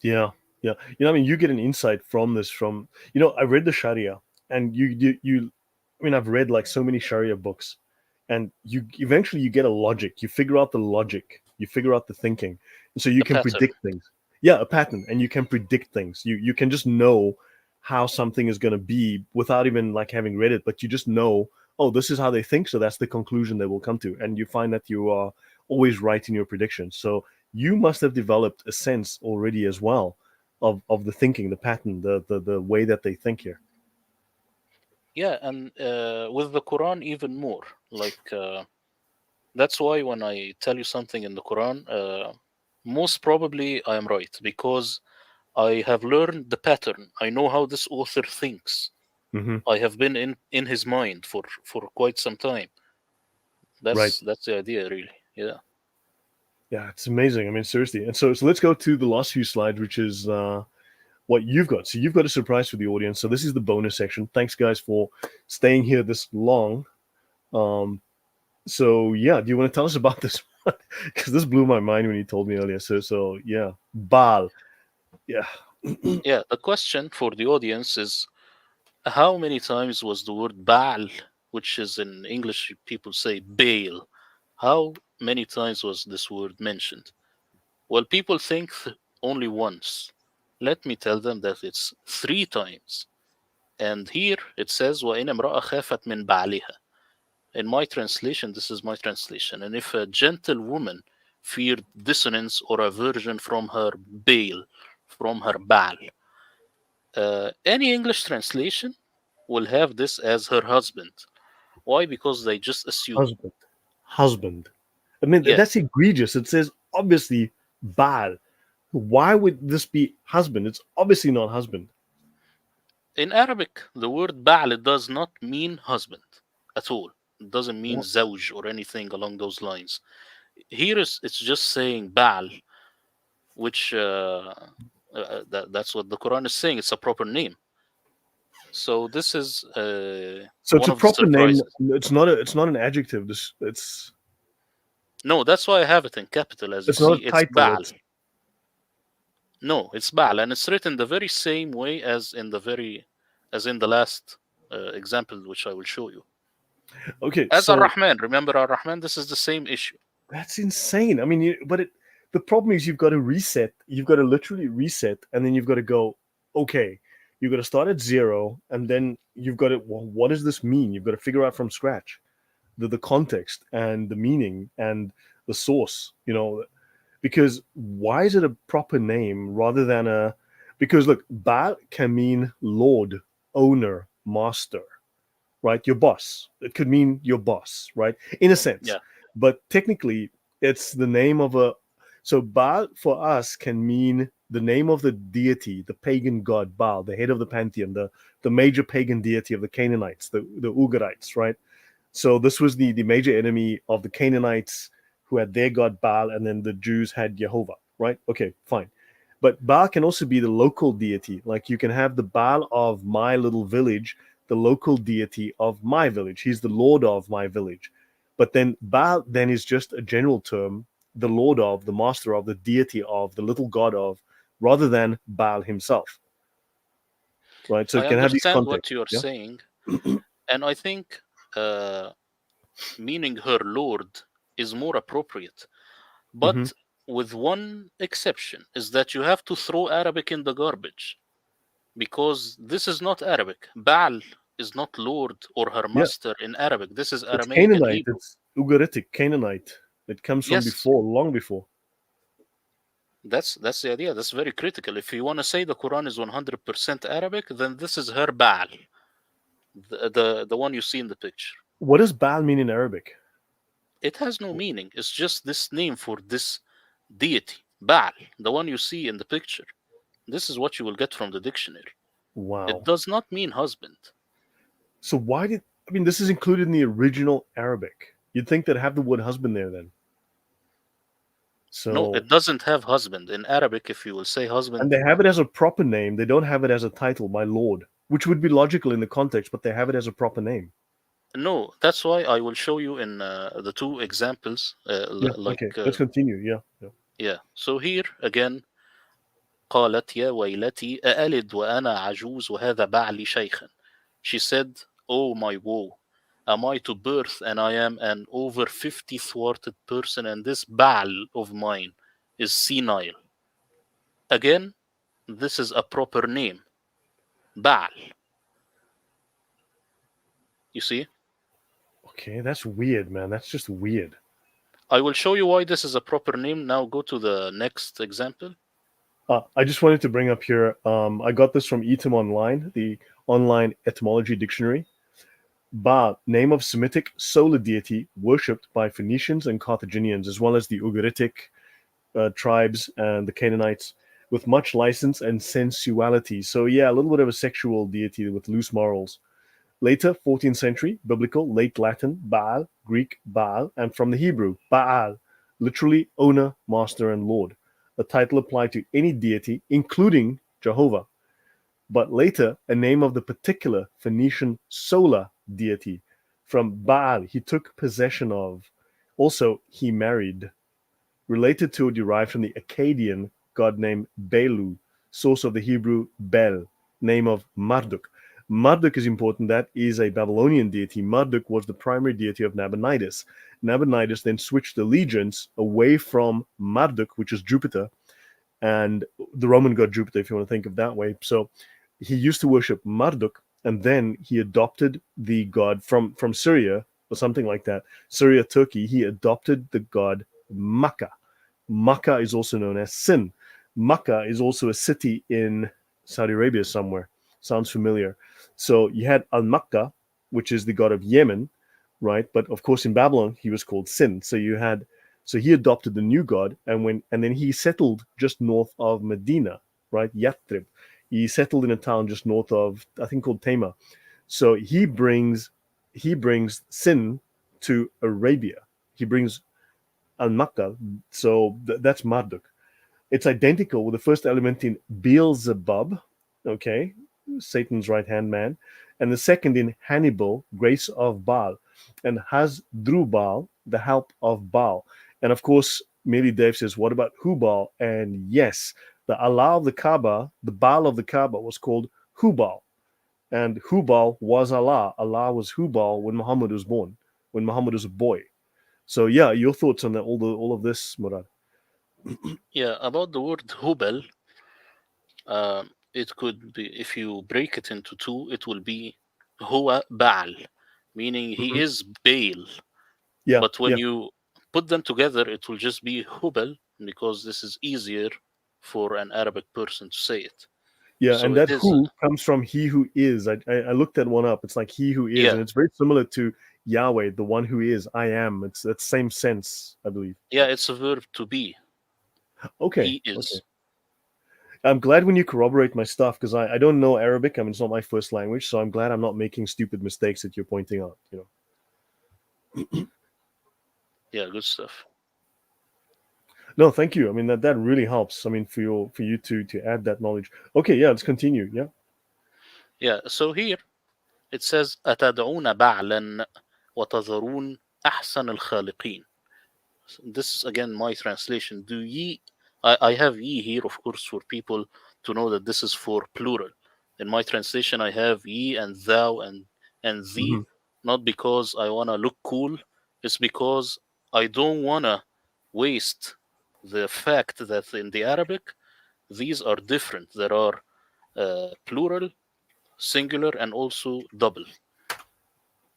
Yeah, yeah. I mean, you get an insight from this. From I read the Sharia, and you. I mean, I've read like so many Sharia books, and you eventually you get a logic. You figure out the logic. You figure out the thinking, and so you The can pattern. predict things. Yeah, a pattern, and you can predict things. You can just know how something is going to be without even like having read it, but you just know, oh, this is how they think, so that's the conclusion they will come to, and you find that you are always right in your predictions. So you must have developed a sense already as well of the thinking, the pattern, the way that they think here. Yeah, and with the Quran even more. Like that's why when I tell you something in the Quran, most probably I am right because I have learned the pattern. I know how this author thinks. Hmm. I have been in his mind for quite some time. Right. That's the idea, really. Yeah. Yeah, it's amazing. I mean, seriously. And so let's go to the last few slides, which is what you've got. So you've got a surprise for the audience. So this is the bonus section. Thanks, guys, for staying here this long. Um, so yeah, do you want to tell us about this one? Because this blew my mind when you told me earlier. So yeah, Baal. Yeah. Yeah. The question for the audience is, how many times was the word Baal, which is in English people say Baal, how many times was this word mentioned? Well, people think only once. Let me tell them that it's three times. And here it says, وَإِنْ امْرَأَ خَافَتْ مِنْ بَعْلِهَا. In my translation, this is my translation. And if a gentle woman feared dissonance or aversion from her Baal, from her Baal, any English translation will have this as her husband. Why? Because they just assume. Husband. Husband. I mean, Yeah. that's egregious. It says obviously Baal. Why would this be husband? It's obviously not husband. In Arabic, the word Baal does not mean husband at all. It doesn't mean What? zawj or anything along those lines. Here is it's just saying Baal, which that's what the Quran is saying. It's a proper name. So this is So it's one a of the proper name. surprises. It's not an adjective. This No, that's why I have it in capital. As you it's not see, a it's title. Baal. It's No, it's Baal, and it's written the very same way as in the last example, which I will show you. okay. As Ar So Rahman, remember Ar Rahman? This is the same issue. that's insane. I mean, the problem is you've got to reset. You've got to literally reset, and then you've got to go. Okay, you've got to start at zero, and then you've got to. Well, what does this mean? You've got to figure out from scratch the context and the meaning and the source. Because why is it a proper name rather than a? Because look, Baal can mean lord, owner, master, right? Your boss. It could mean your boss, right? In a sense. Yeah, But technically, it's the name of a. So Baal for us can mean the name of the deity, the pagan god Baal, the head of the pantheon, the major pagan deity of the Canaanites, the Ugarites, right? So this was the major enemy of the Canaanites who had their god Baal, and then the Jews had Jehovah, right? Okay, fine. But Baal can also be the local deity. Like you can have the Baal of my little village, the local deity of my village. He's the lord of my village. But then Baal then is just a general term, the lord of, the master of, the deity of, the little god of, rather than Baal himself, right? So I it can have these understand what contexts. you're Yeah. saying, and I think uh, meaning her Lord is more appropriate. Hmm. But with one exception, is that you have to throw Arabic in the garbage because this is not Arabic. Baal is not Lord or her Yeah. master in Arabic. This is It's Aramaic and Canaanite. Hebrew. It's Ugaritic Canaanite. It comes from Yes, before, long before. that's the idea. That's very critical. If you want to say the Quran is 100% Arabic, then this is her Baal, the one you see in the picture. What does Baal mean in Arabic? It has no meaning. It's just this name for this deity, Baal, the one you see in the picture. This is what you will get from the dictionary. It Wow. does not mean husband. So why did I mean this is included in the original Arabic? You'd think they'd have the word husband there then. No, So it doesn't have husband. In Arabic, if you will say and husband, they have it as a proper name. They don't have it as a title, my lord, which would be logical in the context, but they have it as a proper name. no, that's why I will show you in the two examples. Yeah. Okay. Let's continue. Yeah. Yeah. Yeah. So here again, قالت يا ويلتي أألد وأنا عجوز وهذا بعلي شيخا. She said, "Oh my woe, am I to birth and I am an over 50 thwarted person and this Baal of mine is senile." Again, this is a proper name, Baal. You see? Okay, that's weird, man. That's just weird. I will show you why this is a proper name. Now go to the next example. I just wanted to bring up here. I got this from Etam Online, the online etymology dictionary. Ba, name of Semitic solar deity worshipped by Phoenicians and Carthaginians, as well as the Ugaritic tribes and the Canaanites, with much license and sensuality. So, yeah, a little bit of a sexual deity with loose morals. Later, 14th century, biblical, late Latin, Baal, Greek, Baal, and from the Hebrew, Baal, literally owner, master, and lord. A title applied to any deity, including Jehovah. But later, a name of the particular Phoenician solar deity. From Baal, he took possession of. Also, he married. Related to or derived from the Akkadian god named Belu, source of the Hebrew Bel, name of Marduk. Marduk is important. That is a Babylonian deity. Marduk was the primary deity of Nabonidus. Nabonidus then switched allegiance away from Marduk, which is Jupiter, and the Roman god Jupiter, if you want to think of that way. So he used to worship Marduk, and then he adopted the god from Syria or something like that. Syria, Turkey. He adopted the god Makkah. Makkah is also known as Sin. Makkah is also a city in Saudi Arabia somewhere. Sounds familiar. So you had Al Makkah, which is the god of Yemen, right? But of course, in Babylon, he was called Sin. So he adopted the new god, and then he settled just north of Medina, right? Yathrib. He settled in a town just north of, I think, called Tema. So he brings Sin to Arabia. He brings Al Makkah. So that's Marduk. It's identical with the first element in Beelzebub, okay, Satan's right hand man, and the second in Hannibal, grace of Baal, and Hasdrubal, the help of Baal. And of course, Millie Dave says, what about Hubal? And yes, the Allah of the Kaaba, the Baal of the Kaaba was called Hubal. And Hubal was Allah. Allah was Hubal when Muhammad was born, when Muhammad was a boy. So yeah, your thoughts on that, all of this, Murad? Yeah, about the word Hubal, it could be, if you break it into two, it will be Huwa Baal, meaning he Mhm. is Baal. Yeah, But when yeah. you put them together, it will just be Hubal because this is easier for an Arabic person to say it. Yeah, So and it that is, who comes from he who is. I looked that one up. It's like he who is, yeah, and it's very similar to Yahweh, the one who is. I am. It's that same sense, I believe. yeah, it's a verb to be. Okay, He okay. is. I'm glad when you corroborate my stuff because I don't know Arabic. I mean, it's not my first language, so I'm glad I'm not making stupid mistakes that you're pointing out. Yeah, good stuff. No, thank you. I mean that really helps. I mean for you to add that knowledge. Okay, yeah, let's continue. Yeah. Yeah, so here it says أتدعون بعلا وتذرون أحسن الخالقين. This is again my translation. Do ye, I have ye here, of course, for people to know that this is for plural. In my translation, I have ye and thou and thee, Hmm. not because I wanna look cool. It's because I don't wanna waste the fact that in the Arabic these are different. There are plural, singular, and also double.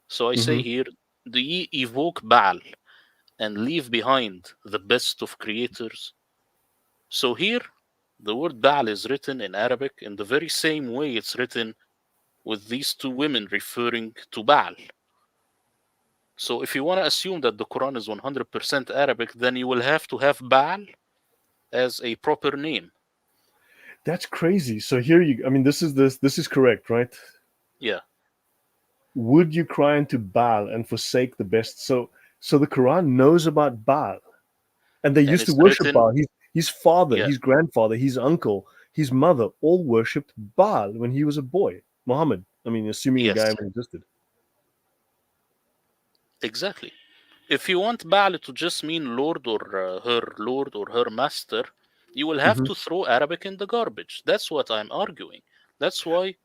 So I say Hmm. here, do ye evoke Baal and leave behind the best of creators? So here, the word Baal is written in Arabic in the very same way it's written with these two women referring to Baal. So if you want to assume that the Quran is 100% Arabic, then you will have to have Baal as a proper name. That's crazy. So here you, I mean, this is correct, right? Yeah, Would you cry unto Baal and forsake the best? So the Quran knows about Baal, and they and used to it's worship written. Baal. His father, Yeah, his grandfather, his uncle, his mother all worshipped Baal when he was a boy. Muhammad. I mean, assuming the guy yes, ever existed. exactly. If you want Baal to just mean Lord or her Lord or her master, you will have Hmm. to throw Arabic in the garbage. That's what I'm arguing. That's why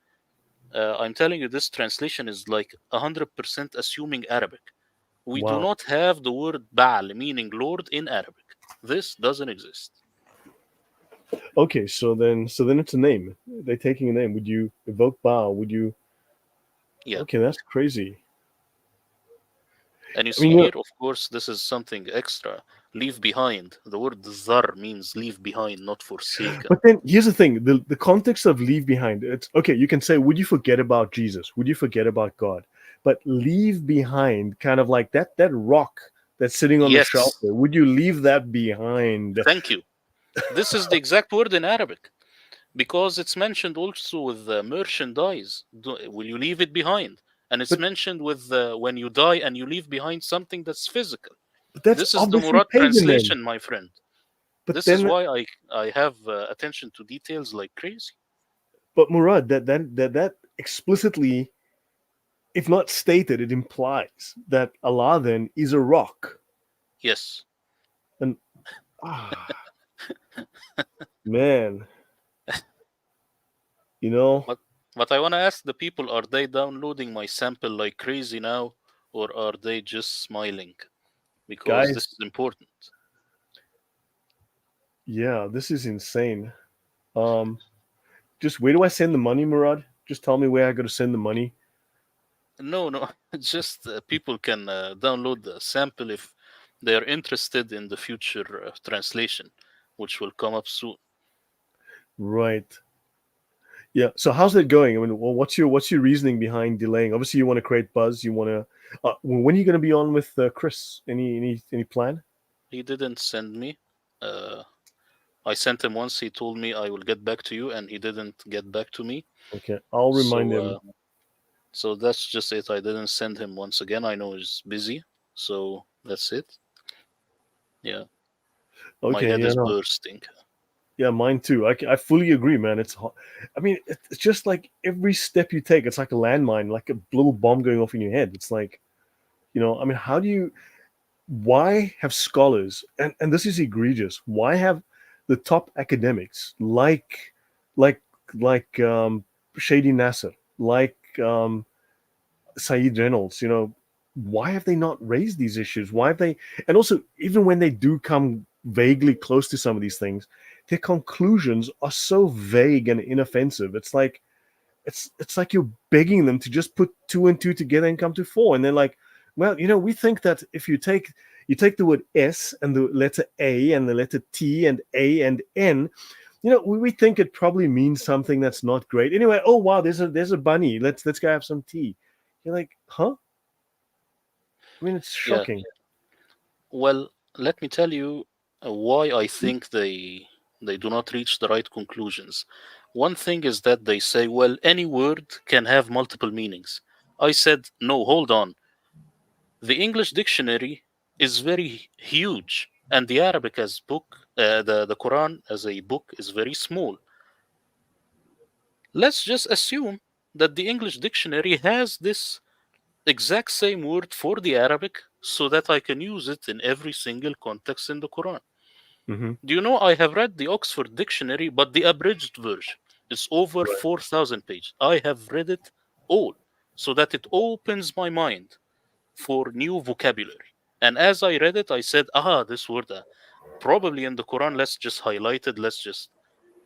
I'm telling you this translation is like 100% assuming Arabic. We do Wow. not have the word Baal meaning Lord in Arabic. This doesn't exist. Okay, so then it's a name. They're taking a name. Would you evoke Baal? Would you? Yeah. Okay, that's crazy. And you I mean, see here, of course, this is something extra. Leave behind. The word zar means leave behind, not forsaken. but then here's the thing: the context of leave behind. It's okay. You can say, would you forget about Jesus? Would you forget about God? But leave behind, kind of like that rock that's sitting on the shelf Yes, there. Would you leave that behind? thank you. This is the exact word in Arabic because it's mentioned also with merchandise. Will you leave it behind? And it's But mentioned with when you die and you leave behind something that's physical. but that's This is the obviously Murad pagan then. translation, my friend. But This is then, why I have attention to details like crazy. but Murad, that explicitly, if not stated, it implies that Allah then is a rock. Yes. And man, you know, But but I want to ask the people: Are they downloading my sample like crazy now, or are they just smiling? Because this guys, is important. yeah, this is insane. Um, just where do I send the money, Murad? Just tell me where I got to send the money. No, no, just people can download the sample if they are interested in the future translation, which will come up soon. Right. Yeah. So how's that going? I mean, well, what's your reasoning behind delaying? Obviously, you want to create buzz. You want to. When are you going to be on with Chris? Any plan? He didn't send me. Uh, I sent him once. He told me I will get back to you, and he didn't get back to me. Okay, I'll remind So, him. so that's just it. I didn't send him once again. I know he's busy, so that's it. Yeah, my Okay. head Yeah. is No. bursting. Yeah. Mine too. I fully agree, man. I mean, it's just like every step you take, it's like a landmine, like a little bomb going off in your head. It's like, I mean, how do you? Why have scholars, and this is egregious, why have the top academics like Shady Nasser, like Saeed Reynolds, why have they not raised these issues? Why have they, and also, even when they do come vaguely close to some of these things, their conclusions are so vague and inoffensive. It's like you're begging them to just put two and two together and come to four, and they're like, well, we think that if you take the word S and the letter A and the letter T and A and N, we think it probably means something that's not great. Anyway, oh wow, there's a bunny. Let's go have some tea. You're like, huh? I mean, it's Yeah. shocking. Well, let me tell you why I think they do not reach the right conclusions. One thing is that they say, well, any word can have multiple meanings. I said, no, hold on. The English dictionary is very huge, and the Arabic as book, the Quran as a book is very small. Let's just assume that the English dictionary has this exact same word for the Arabic so that I can use it in every single context in the Quran. Hmm. Do you know I have read the Oxford Dictionary, but the abridged version? It's over Right. 4,000 pages. I have read it all so that it opens my mind for new vocabulary. And as I read it, I said, this word, probably in the Quran, let's just highlight it, let's just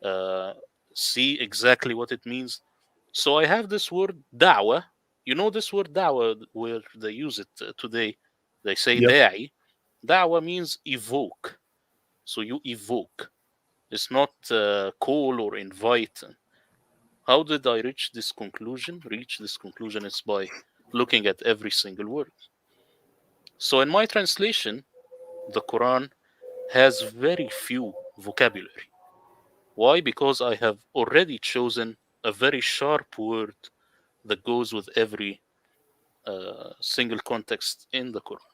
uh, see exactly what it means. So I have this word, da'wah. You know this word, da'wah, where they use it today. They say Yep. da'i. Da'wah means evoke. So you evoke. It's not call or invite. How did I reach this conclusion? Reach this conclusion is by looking at every single word. So in my translation, the Quran has very few vocabulary. Why? Because I have already chosen a very sharp word that goes with every single context in the Quran.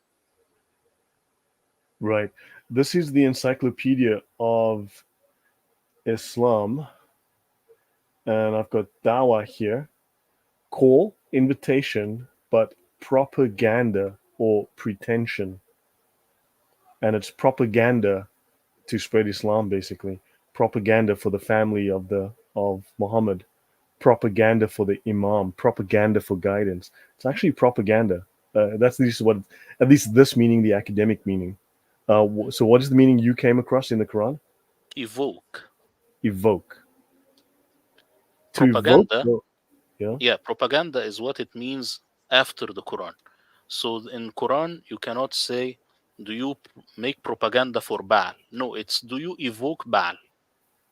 Right. This is the Encyclopedia of Islam, and I've got Dawa here. Call, invitation, but propaganda or pretension. And it's propaganda to spread Islam, basically. Propaganda for the family of Muhammad. Propaganda for the Imam. Propaganda for guidance. It's actually propaganda. That's at least what, at least this meaning, the academic meaning. So, what is the meaning you came across in the Quran? Evoke. Evoke. To evoke? Propaganda, Well, yeah. yeah, propaganda is what it means after the Quran. So in Quran, you cannot say, do you make propaganda for Baal? No, it's do you evoke Baal?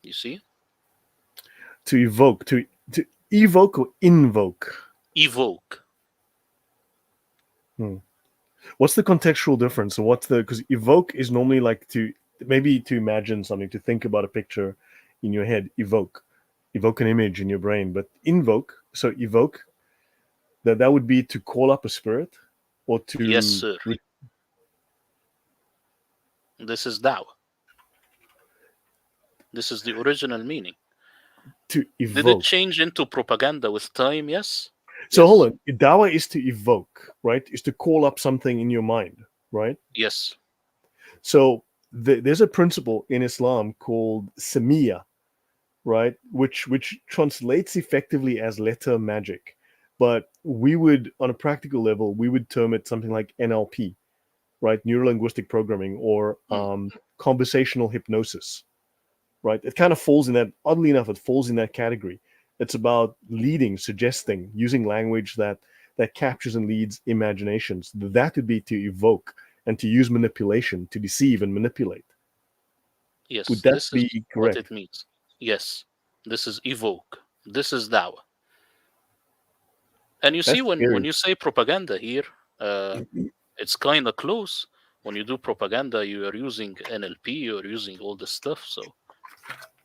You see? To evoke. To evoke or invoke? Evoke. Hmm. What's the contextual difference? So what's the, because evoke is normally like to, maybe to imagine something, to think about a picture in your head. Evoke an image in your brain. But invoke, so evoke, that would be to call up a spirit, or Yes, to sir. This is da'wah. This is the original meaning. to Did it evoke. change into propaganda with time? Yes. So hold Yes. on, dawa is to evoke, right? Is to call up something in your mind, right? Yes. So there's a principle in Islam called samia, right? Which translates effectively as letter magic, but we would, on a practical level, we would term it something like NLP, right? Neuro linguistic programming, or Mm. conversational hypnosis, right? It kind of falls in that. Oddly enough, it falls in that category. It's about leading, suggesting, using language that captures and leads imaginations. That would be to evoke, and to use manipulation to deceive and manipulate. Would Yes. that This is be what it correct? means. Yes. This is evoke. This is da'wah. And you see, That's when scary. you say propaganda here, uh, it's kind of close. When you do propaganda, you are using NLP, you're using all this stuff.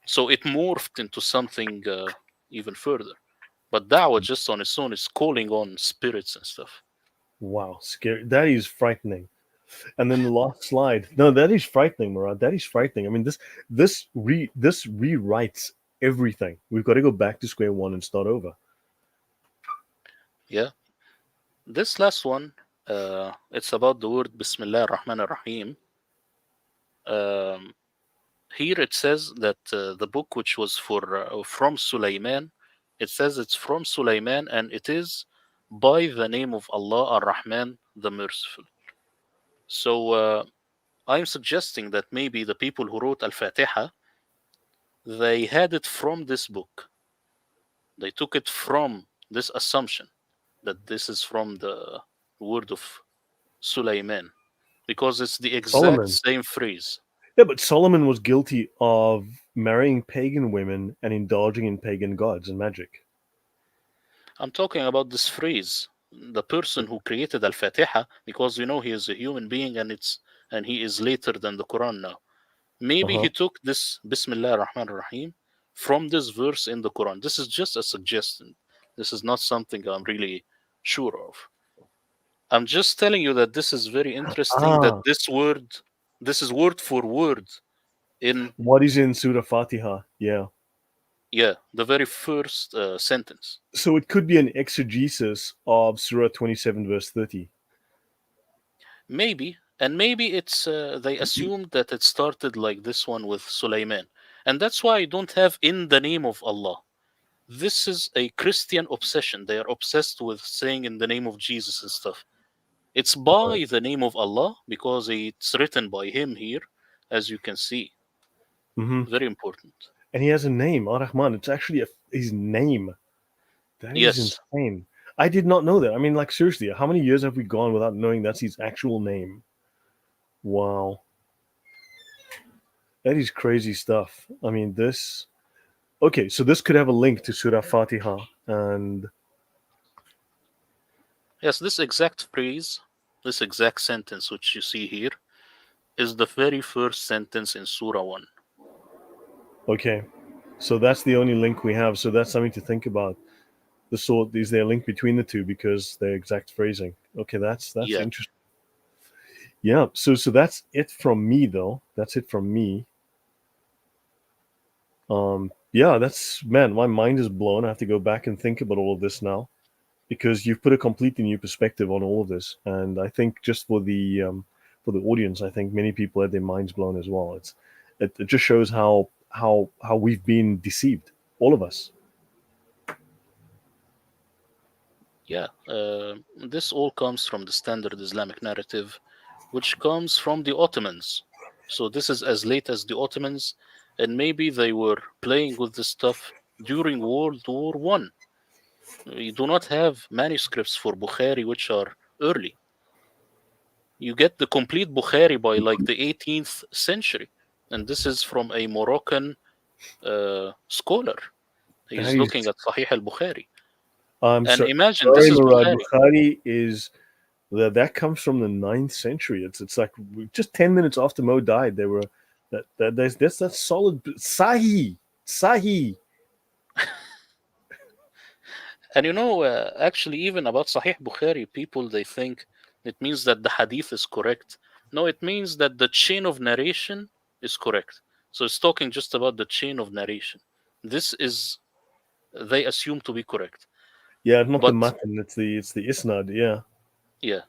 So it morphed into something even further. But da'wah just on its own is calling on spirits and stuff. Wow, scary. That is frightening. And then the last slide. No, that is frightening, Murad. That is frightening. I mean, this rewrites everything. We've got to go back to square one and start over. Yeah. This last one, it's about the word Bismillah ar-Rahman ar-Rahim. Um, Here it says that the book, which was from Sulaiman, it says it's from Sulaiman, and it is by the name of Allah ar-Rahman, the Merciful. So I'm suggesting that maybe the people who wrote Al Fatiha, they had it from this book. They took it from this assumption that this is from the word of Sulaiman, because it's the exact Solomon. same phrase. Yeah, but Solomon was guilty of marrying pagan women and indulging in pagan gods and magic. I'm talking about this phrase. The person who created Al Fatiha, because he is a human being, and he is later than the Quran now. Uh Maybe huh. he took this Bismillah ar-Rahman ar-Rahim from this verse in the Quran. This is just a suggestion. This is not something I'm really sure of. I'm just telling you that this is very interesting, that Ah, this is word for word in, what is in Surah Fatiha? Yeah. yeah, the very first sentence. So it could be an exegesis of Surah 27, verse 30. Maybe, and maybe it's they assumed that it started like this one with Sulaiman, and that's why I don't have in the name of Allah. This is a Christian obsession. They are obsessed with saying in the name of Jesus and stuff. It's Right. by the name of Allah because it's written by Him here, as you can see. Mm-hmm. Very important. And he has a name, Ar Rahman. It's actually his name. That is Yes, insane. I did not know that. I mean, like, seriously, how many years have we gone without knowing that's his actual name? Wow. That is crazy stuff. I mean, this. Okay, so this could have a link to Surah Fatiha. And yes, this exact phrase, this exact sentence which you see here, is the very first sentence in Surah 1. okay, So that's the only link we have. So that's something to think about. The sort is there a link between the two because they're exact phrasing. Okay, that's Yeah, interesting. Yeah. So that's it from me though. That's it from me. Yeah, that's man, my mind is blown. I have to go back and think about all of this now because you've put a completely new perspective on all of this, and I think just for the audience, I think many people had their minds blown as well. It just shows how we've been deceived, all of us. yeah. This all comes from the standard Islamic narrative, which comes from the Ottomans. So this is as late as the Ottomans, and maybe they were playing with this stuff during World War One. You do not have manuscripts for Bukhari which are early. You get the complete Bukhari by like the 18th century, and this is from a Moroccan scholar. That He's is, looking at Sahih al Bukhari, I'm and so imagine this sorry, is Murad. Bukhari. Bukhari is that comes from the ninth century. It's like just 10 minutes after Mo died, they were that's solid Sahih. And you know, actually, even about Sahih Bukhari, people they think it means that the hadith is correct. No, it means that the chain of narration is correct. So it's talking just about the chain of narration. This is they assume to be correct. Yeah, not the But matan. It's the isnad. Yeah. yeah,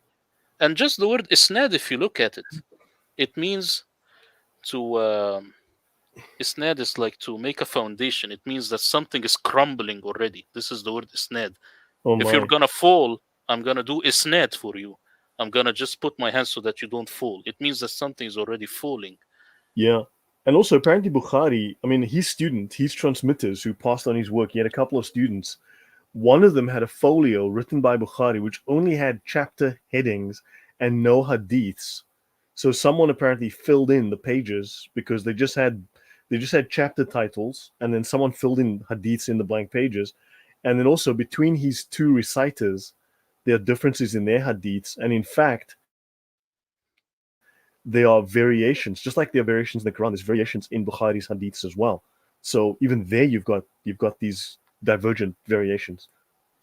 and just the word isnad, if you look at it, it means to isnad is like to make a foundation. It means that something is crumbling already. This is the word isnad. Oh If you're my. gonna fall, I'm gonna do isnad for you. I'm gonna just put my hands so that you don't fall. It means that something is already falling. Yeah. And also, apparently, Bukhari, I mean, his transmitters who passed on his work, he had a couple of students. One of them had a folio written by Bukhari, which only had chapter headings and no hadiths. So someone apparently filled in the pages because they just had chapter titles, and then someone filled in hadiths in the blank pages. And then also between his two reciters, there are differences in their hadiths. And in fact, there are variations, just like there are variations in the Quran. There's variations in Bukhari's hadiths as well. So even there, you've got these divergent variations.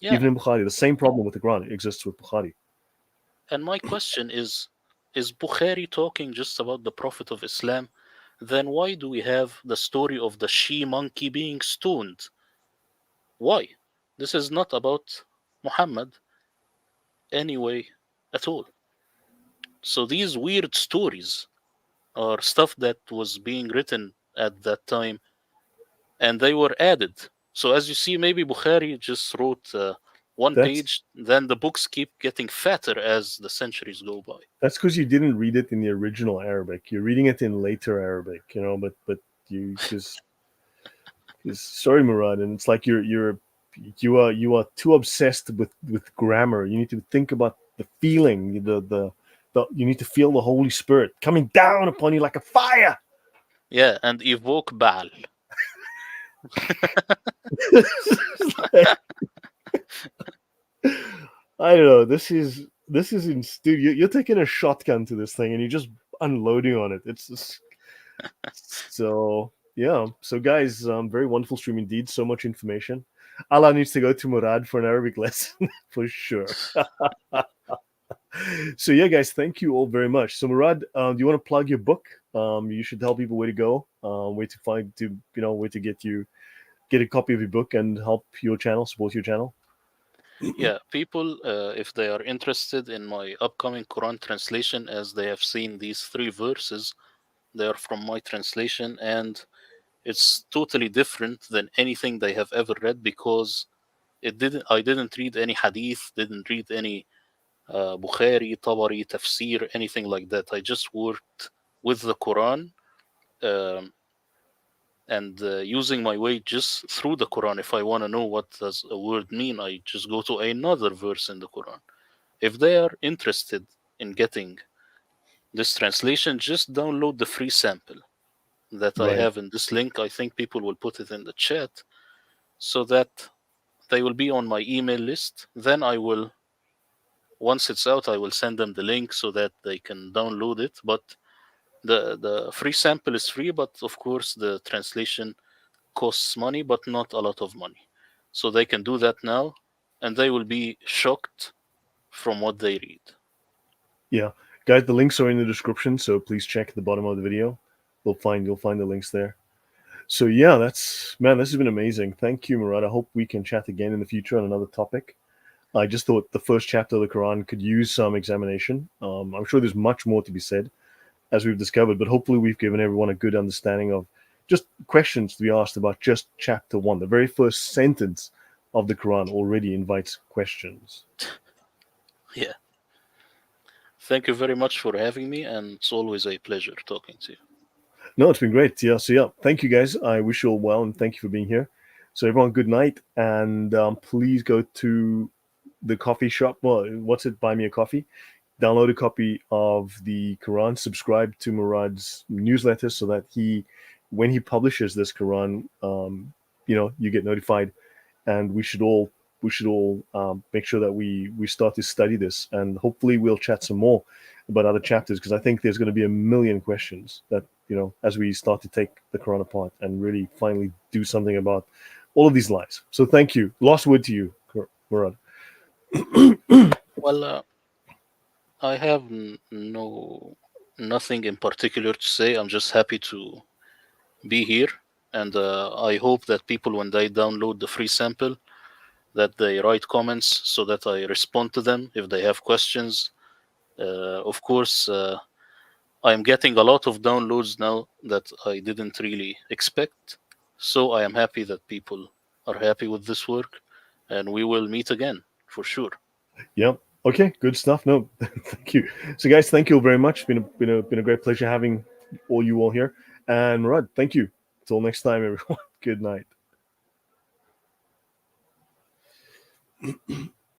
Even in Yeah. Bukhari, the same problem with the Quran exists with Bukhari. And my question is Bukhari talking just about the Prophet of Islam? Then why do we have the story of the she monkey being stoned? Why? This is not about Muhammad anyway at all. So these weird stories are stuff that was being written at that time and they were added. So as you see, maybe Bukhari just wrote one That's page, then the books keep getting fatter as the centuries go by. that's because you didn't read it in the original Arabic. You're reading it in later Arabic, But you because sorry, Murad, and it's like you are too obsessed with grammar. You need to think about the feeling, the you need to feel the Holy Spirit coming down upon you like a fire. Yeah, and evoke Baal. I don't know. This is in studio. You're taking a shotgun to this thing and you're just unloading on it. It's just so yeah. So guys, very wonderful stream indeed. So much information. Allah needs to go to Murad for an Arabic lesson for sure. So yeah, guys, thank you all very much. So Murad, do you want to plug your book? You should tell people where to go, where to find to where to get a copy of your book and help your channel, support your channel. Yeah, people, if they are interested in my upcoming Quran translation, as they have seen these three verses, they are from my translation, and it's totally different than anything they have ever read because I didn't read any hadith, didn't read any Bukhari, Tabari, tafsir, anything like that. I just worked with the Quran um, and using my way just through the Quran. If I want to know what does a word mean, I just go to another verse in the Quran. If they are interested in getting this translation, just download the free sample that I Right. have in this link. I think people will put it in the chat so that they will be on my email list. Then I will, once it's out, I will send them the link so that they can download it. But the free sample is free, but of course the translation costs money, but not a lot of money. So they can do that now, and they will be shocked from what they read. Yeah, guys, the links are in the description, so please check the bottom of the video. You'll find the links there. So yeah, that's man, this has been amazing. Thank you, Murad. I hope we can chat again in the future on another topic. I just thought the first chapter of the Quran could use some examination. I'm sure there's much more to be said, as we've discovered, but hopefully we've given everyone a good understanding of just questions to be asked about just chapter one. The very first sentence of the Quran already invites questions. Yeah. Thank you very much for having me, and it's always a pleasure talking to you. No, it's been great. Yeah. So yeah, thank you guys. I wish you all well and thank you for being here. So everyone, good night, and please go to the coffee shop. Well, what's it? Buy me a coffee. Download a copy of the Quran. Subscribe to Murad's newsletter so that when he publishes this Quran, you get notified. And we should all make sure that we start to study this, and hopefully we'll chat some more about other chapters, because I think there's going to be a million questions that as we start to take the Quran apart and really finally do something about all of these lies. So thank you. Last word to you, Murad. Well, I have nothing in particular to say. I'm just happy to be here, and I hope that people, when they download the free sample, that they write comments so that I respond to them if they have questions. Of course, I'm getting a lot of downloads now that I didn't really expect. So I am happy that people are happy with this work, and we will meet again for sure. Yeah. Okay. Good stuff. No, thank you. So, guys, thank you all very much. Been a great pleasure having all here. And Murad, thank you. Till next time, everyone. Good night.